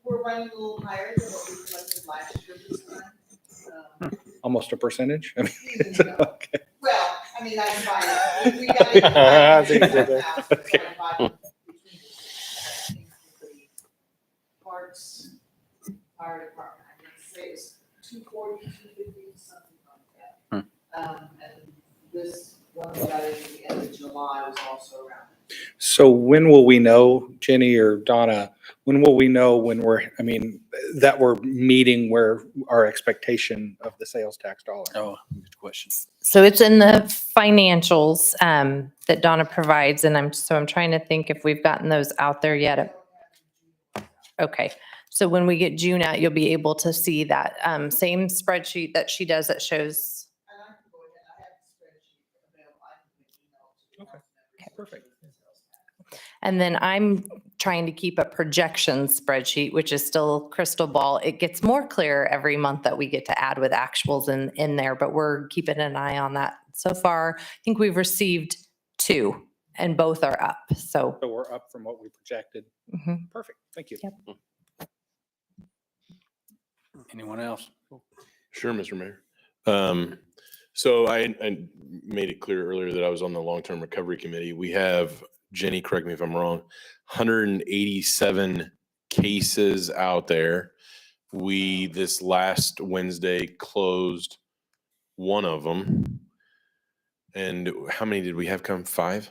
[SPEAKER 20] We're running a little higher than what we collected last year this time.
[SPEAKER 12] Almost a percentage? I mean,
[SPEAKER 20] Okay. Well, I mean, that's fine. We got it.
[SPEAKER 12] I think you did that.
[SPEAKER 20] Okay. Parks, fire department, I can say it's 240, 250, something like that. And this one we got at the end of July was also around.
[SPEAKER 12] So when will we know, Jenny or Donna, when will we know that we're meeting where our expectation of the sales tax dollar?
[SPEAKER 1] Oh, good question.
[SPEAKER 8] So it's in the financials that Donna provides, and I'm trying to think if we've gotten those out there yet. Okay, so when we get June out, you'll be able to see that same spreadsheet that she does that shows.
[SPEAKER 12] Okay, perfect.
[SPEAKER 8] And then I'm trying to keep a projection spreadsheet, which is still crystal ball. It gets more clear every month that we get to add with actuals in there, but we're keeping an eye on that. So far, I think we've received 2 and both are up. So
[SPEAKER 12] we're up from what we projected. Perfect. Thank you.
[SPEAKER 8] Yep.
[SPEAKER 1] Anyone else?
[SPEAKER 3] Sure, Mr. Mayor. So I made it clear earlier that I was on the long-term recovery committee. We have, Jenny, correct me if I'm wrong, 187 cases out there. We, this last Wednesday, closed one of them. And how many did we have come? 5?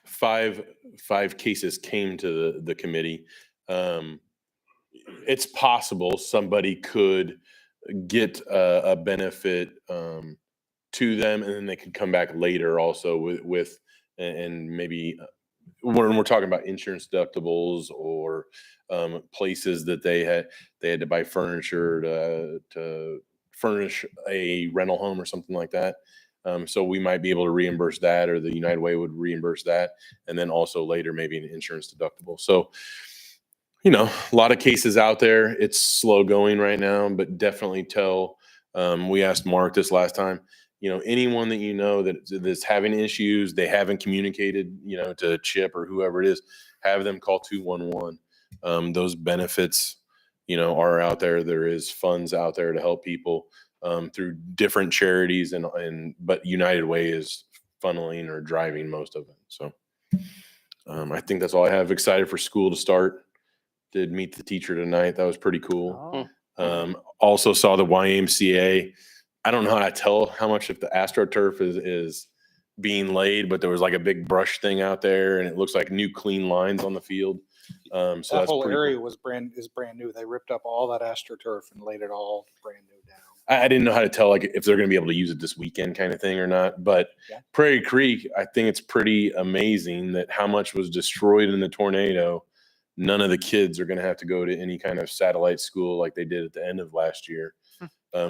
[SPEAKER 3] 5 cases came to the committee. It's possible somebody could get a benefit to them, and then they could come back later also with and maybe when we're talking about insurance deductibles or places that they had to buy furniture to furnish a rental home or something like that. So we might be able to reimburse that, or the United Way would reimburse that, and then also later maybe an insurance deductible. So, you know, a lot of cases out there. It's slow going right now, but definitely tell. We asked Mark this last time. You know, anyone that you know that's having issues, they haven't communicated, you know, to Chip or whoever it is, have them call 211. Those benefits, you know, are out there. There is funds out there to help people through different charities, but United Way is funneling or driving most of it. So I think that's all I have. Excited for school to start. Did meet the teacher tonight. That was pretty cool. Also saw the YMCA. I don't know how to tell how much of the AstroTurf is being laid, but there was like a big brush thing out there, and it looks like new clean lines on the field. So
[SPEAKER 12] That
[SPEAKER 3] that's
[SPEAKER 12] whole
[SPEAKER 3] pretty
[SPEAKER 12] area
[SPEAKER 3] cool.
[SPEAKER 12] was brand new. They ripped up all that AstroTurf and laid it all brand new down.
[SPEAKER 3] I didn't know how to tell like if they're going to be able to use it this weekend kind of thing or not. But Prairie Creek, I think it's pretty amazing that how much was destroyed in the tornado. None of the kids are going to have to go to any kind of satellite school like they did at the end of last year.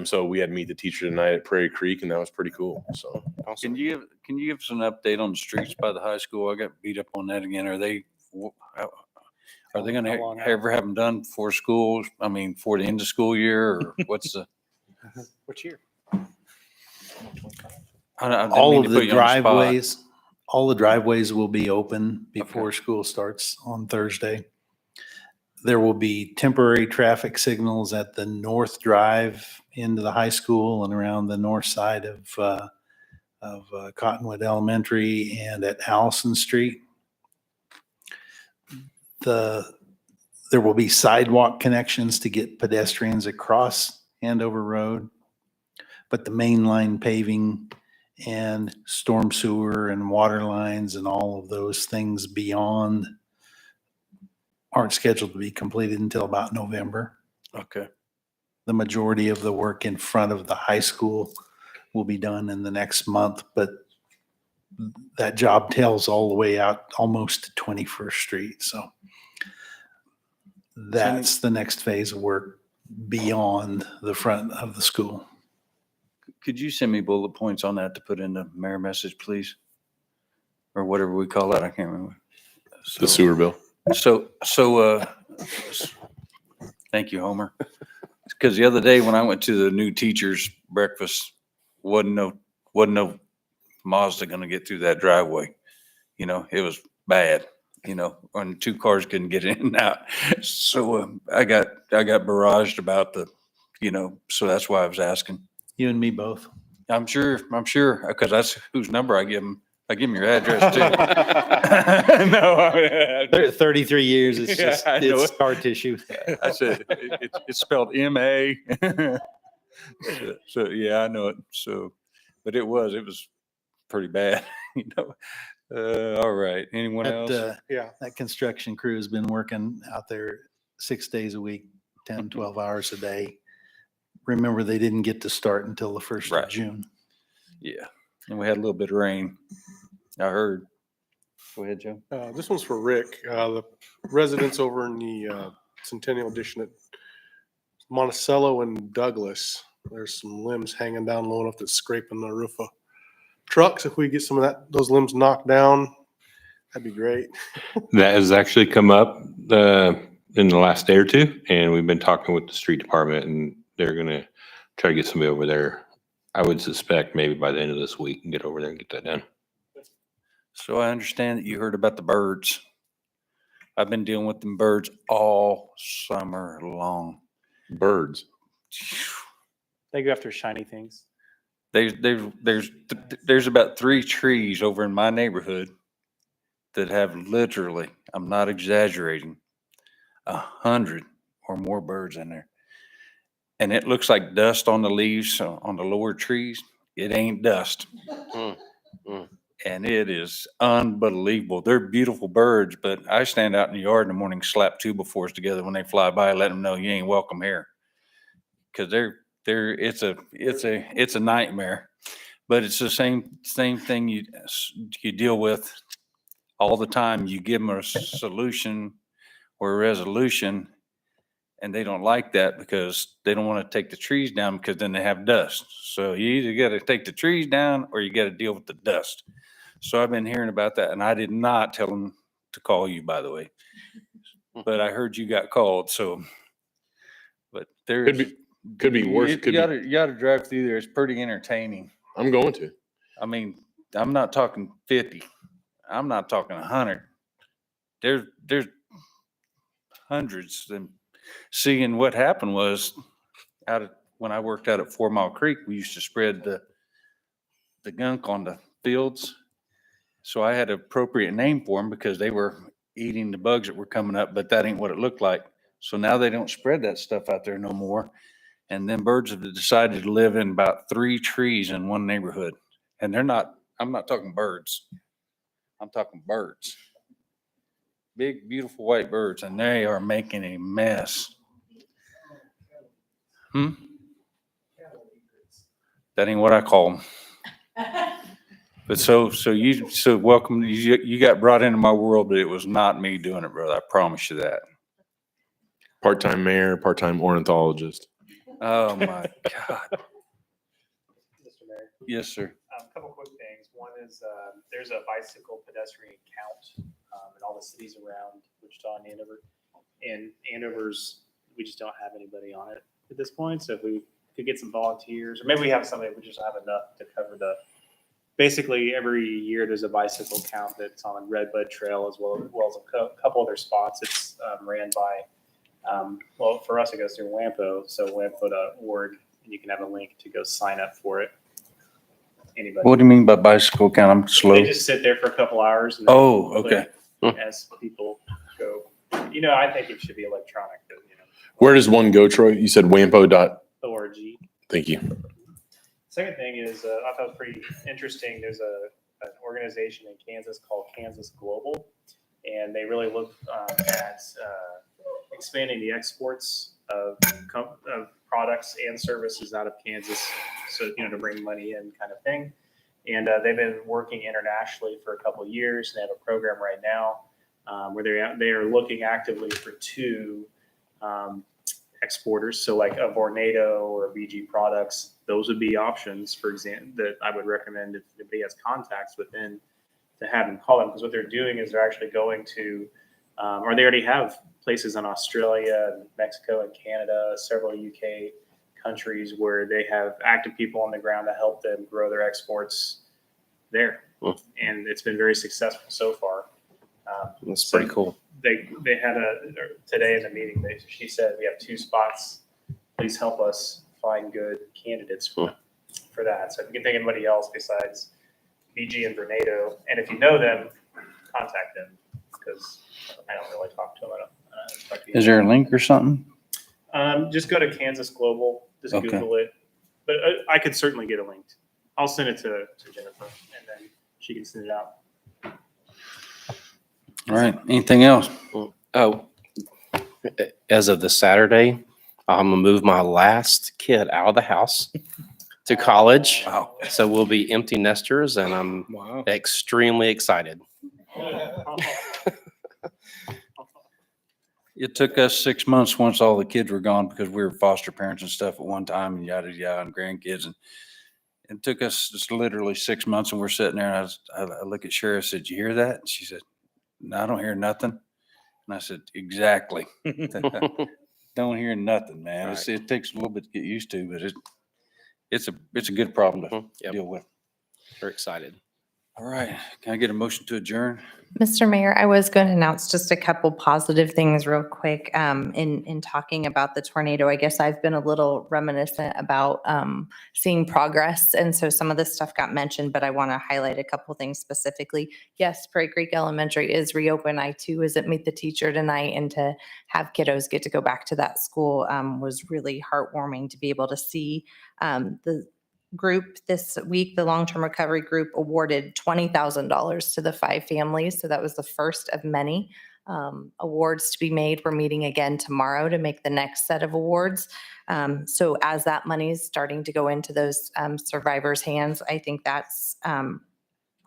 [SPEAKER 3] So we had to meet the teacher tonight at Prairie Creek, and that was pretty cool. So
[SPEAKER 1] Can you give us an update on the streets by the high school? I got beat up on that again. Are they going to ever have them done for school? I mean, for the end of school year, or what's the?
[SPEAKER 6] Which year?
[SPEAKER 14] All of the driveways will be open before school starts on Thursday. There will be temporary traffic signals at the north drive into the high school and around the north side of Cottonwood Elementary and at Allison Street. There will be sidewalk connections to get pedestrians across Andover Road, but the main line paving and storm sewer and water lines and all of those things beyond aren't scheduled to be completed until about November.
[SPEAKER 1] Okay.
[SPEAKER 14] The majority of the work in front of the high school will be done in the next month, but that job tails all the way out almost to 21st Street. So that's the next phase of work beyond the front of the school.
[SPEAKER 1] Could you send me bullet points on that to put in the mayor message, please? Or whatever we call that. I can't remember.
[SPEAKER 3] The sewer bill.
[SPEAKER 1] So, thank you, Homer. Because the other day when I went to the new teachers breakfast, wasn't no Mazda going to get through that driveway. You know, it was bad. You know, when two cars couldn't get in and out. So I got barraged about so that's why I was asking.
[SPEAKER 14] You and me both.
[SPEAKER 1] I'm sure, because that's whose number I give them. I give them your address too. No,
[SPEAKER 14] 33 years. It's just it's
[SPEAKER 1] it.
[SPEAKER 14] scar tissue.
[SPEAKER 1] I said it's spelled M.A. So yeah, I know it. So, but it was pretty bad. All right. Anyone else?
[SPEAKER 14] That construction crew has been working out there 6 days a week, 10, 12 hours a day. Remember, they didn't get to start until the 1st of June.
[SPEAKER 1] Yeah. And we had a little bit of rain. I heard. Go ahead, Joe.
[SPEAKER 16] This one's for Rick. The residents over in the Centennial Edition at Monticello and Douglas, there's some limbs hanging down low enough that's scraping the roof of trucks. If we get some of those limbs knocked down, that'd be great.
[SPEAKER 18] That has actually come up in the last day or two, and we've been talking with the street department, and they're going to try to get somebody over there. I would suspect maybe by the end of this week and get over there and get that done.
[SPEAKER 1] So I understand that you heard about the birds. I've been dealing with them birds all summer long.
[SPEAKER 3] Birds.
[SPEAKER 6] They go after shiny things.
[SPEAKER 1] There's about 3 trees over in my neighborhood that have literally, I'm not exaggerating, 100 or more birds in there. And it looks like dust on the leaves on the lower trees. It ain't dust. And it is unbelievable. They're beautiful birds, but I stand out in the yard in the morning, slap 2 befores together when they fly by, let them know you ain't welcome here. Because it's a nightmare. But it's the same thing you deal with all the time. You give them a solution or a resolution, and they don't like that because they don't want to take the trees down because then they have dust. So you either got to take the trees down or you got to deal with the dust. So I've been hearing about that, and I did not tell them to call you, by the way. But I heard you got called, so. But there's.
[SPEAKER 3] Could be worse.
[SPEAKER 1] You gotta drive through there. It's pretty entertaining.
[SPEAKER 3] I'm going to.
[SPEAKER 1] I mean, I'm not talking 50. I'm not talking 100. There's hundreds. And seeing what happened was when I worked out at 4 Mile Creek, we used to spread the gunk on the fields. So I had an appropriate name for them because they were eating the bugs that were coming up, but that ain't what it looked like. So now they don't spread that stuff out there no more. And then birds have decided to live in about 3 trees in one neighborhood. And I'm not talking birds. I'm talking birds. Big, beautiful white birds. And they are making a mess. That ain't what I call them. But so welcome. You got brought into my world, but it was not me doing it, brother. I promise you that.
[SPEAKER 3] Part-time mayor, part-time ornithologist.
[SPEAKER 1] Oh my God.
[SPEAKER 6] Mr. Mayor.
[SPEAKER 1] Yes, sir.
[SPEAKER 6] A couple quick things. One is there's a bicycle pedestrian count in all the cities around Wichita and Andover. And Andover's, we just don't have anybody on it at this point. So if we could get some volunteers, or maybe we have somebody, we just have enough to cover basically every year there's a bicycle count that's on Redbud Trail as well as a couple other spots. It's ran by, well, for us it goes through WAMPO, so wampo.org, and you can have a link to go sign up for it. Anybody.
[SPEAKER 1] What do you mean by bicycle count? I'm slow.
[SPEAKER 6] They just sit there for a couple hours. And
[SPEAKER 1] Oh, okay.
[SPEAKER 6] As people go, I think it should be electronic, but
[SPEAKER 3] Where does one go, Troy? You said wampo.org. Thank you.
[SPEAKER 6] Second thing is, I thought it was pretty interesting. There's an organization in Kansas called Kansas Global, and they really look at expanding the exports of products and services out of Kansas, so to bring money in, kind of thing. And they've been working internationally for a couple of years. They have a program right now where they are looking actively for 2 exporters. So like a Vornado or BG products, those would be options, for example, that I would recommend if anybody has contacts within to have them call them, because what they're doing is they're actually going to, or they already have places in Australia, and Mexico, and Canada, several UK countries where they have active people on the ground to help them grow their exports there. And it's been very successful so far.
[SPEAKER 4] That's pretty cool.
[SPEAKER 6] They had today in the meeting, she said, we have 2 spots. Please help us find good candidates for that. So if you can think of anybody else besides BG and Vornado, and if you know them, contact them, because I don't really talk to them.
[SPEAKER 1] Is there a link or something?
[SPEAKER 6] Just go to Kansas Global, just
[SPEAKER 1] Okay.
[SPEAKER 6] Google it. But I could certainly get a link. I'll send it to Jennifer, and then she can send it out.
[SPEAKER 1] All right. Anything else?
[SPEAKER 4] Oh, as of this Saturday, I'm gonna move my last kid out of the house to college.
[SPEAKER 1] Wow.
[SPEAKER 4] So we'll be empty nesters, and I'm extremely excited.
[SPEAKER 1] It took us 6 months once all the kids were gone because we were foster parents and stuff at one time and yada yada and grandkids, and it took us just literally 6 months, and we're sitting there and I look at Sherry, I said, "You hear that?" And she said, "No, I don't hear nothing." And I said, "Exactly." Don't hear nothing, man. It takes a little bit to get used to, but it's a good problem to deal with.
[SPEAKER 4] We're excited.
[SPEAKER 1] All right. Can I get a motion to adjourn?
[SPEAKER 8] Mr. Mayor, I was going to announce just a couple positive things real quick. In talking about the tornado, I guess I've been a little reminiscent about seeing progress. And so some of this stuff got mentioned, but I want to highlight a couple things specifically. Yes, Prairie Creek Elementary is reopened. I too was at Meet the Teacher tonight, and to have kiddos get to go back to that school was really heartwarming to be able to see. The group this week, the long-term recovery group, awarded $20,000 to the 5 families. So that was the first of many awards to be made. We're meeting again tomorrow to make the next set of awards. So as that money is starting to go into those survivors' hands, I think that's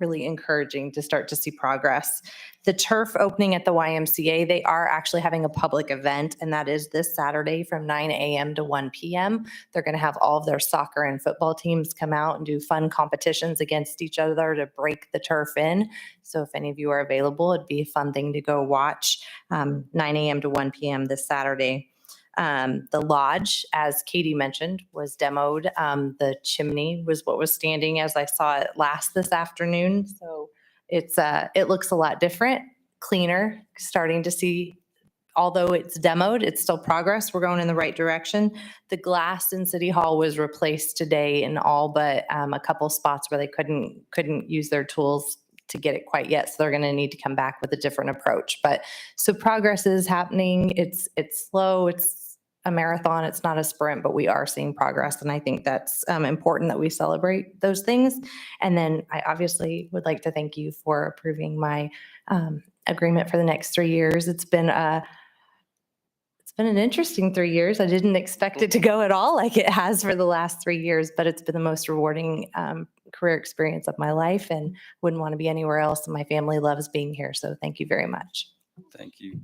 [SPEAKER 8] really encouraging to start to see progress. The turf opening at the YMCA, they are actually having a public event, and that is this Saturday from 9 a.m. to 1 p.m. They're going to have all of their soccer and football teams come out and do fun competitions against each other to break the turf in. So if any of you are available, it'd be a fun thing to go watch. 9 a.m. to 1 p.m. this Saturday. The lodge, as Katie mentioned, was demoed. The chimney was what was standing as I saw it last this afternoon. So it looks a lot different, cleaner, starting to see, although it's demoed, it's still progress. We're going in the right direction. The glass in City Hall was replaced today in all but a couple spots where they couldn't use their tools to get it quite yet. So they're going to need to come back with a different approach. But so progress is happening. It's slow. It's a marathon. It's not a sprint, but we are seeing progress. And I think that's important that we celebrate those things. And then I obviously would like to thank you for approving my agreement for the next 3 years. It's been an interesting 3 years. I didn't expect it to go at all like it has for the last 3 years, but it's been the most rewarding career experience of my life and wouldn't want to be anywhere else. And my family loves being here. So thank you very much.
[SPEAKER 1] Thank you.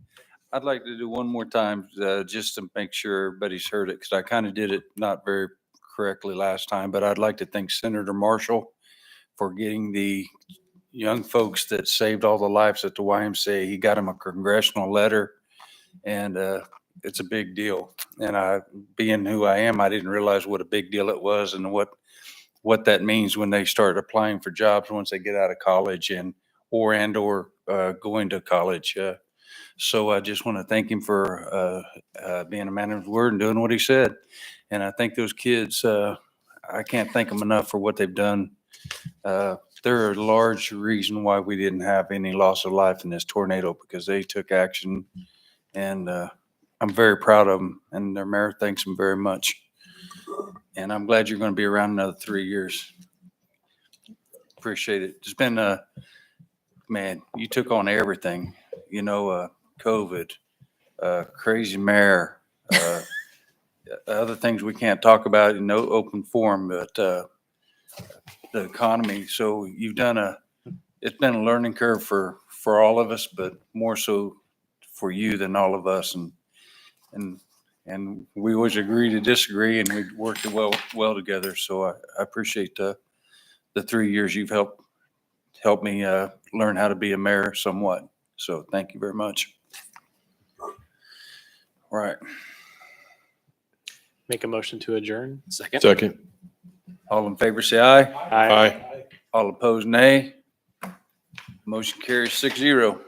[SPEAKER 1] I'd like to do one more time, just to make sure everybody's heard it, because I kind of did it not very correctly last time, but I'd like to thank Senator Marshall for getting the young folks that saved all the lives at the YMCA. He got them a congressional letter, and it's a big deal. And being who I am, I didn't realize what a big deal it was and what that means when they start applying for jobs once they get out of college or going to college. So I just want to thank him for being a man of his word and doing what he said. And I think those kids, I can't thank them enough for what they've done. They're a large reason why we didn't have any loss of life in this tornado, because they took action. And I'm very proud of them. And their mayor thanks them very much. And I'm glad you're going to be around another 3 years. Appreciate it. It's been, man, you took on everything, COVID, crazy mayor, other things we can't talk about in no open forum, but the economy. So you've it's been a learning curve for all of us, but more so for you than all of us. And we always agree to disagree, and we worked well together. So I appreciate the 3 years you've helped me learn how to be a mayor somewhat. So thank you very much. Right.
[SPEAKER 6] Make a motion to adjourn.
[SPEAKER 3] Second.
[SPEAKER 1] All in favor, say aye.
[SPEAKER 3] Aye.
[SPEAKER 1] All opposed, nay. Motion carries 6-0.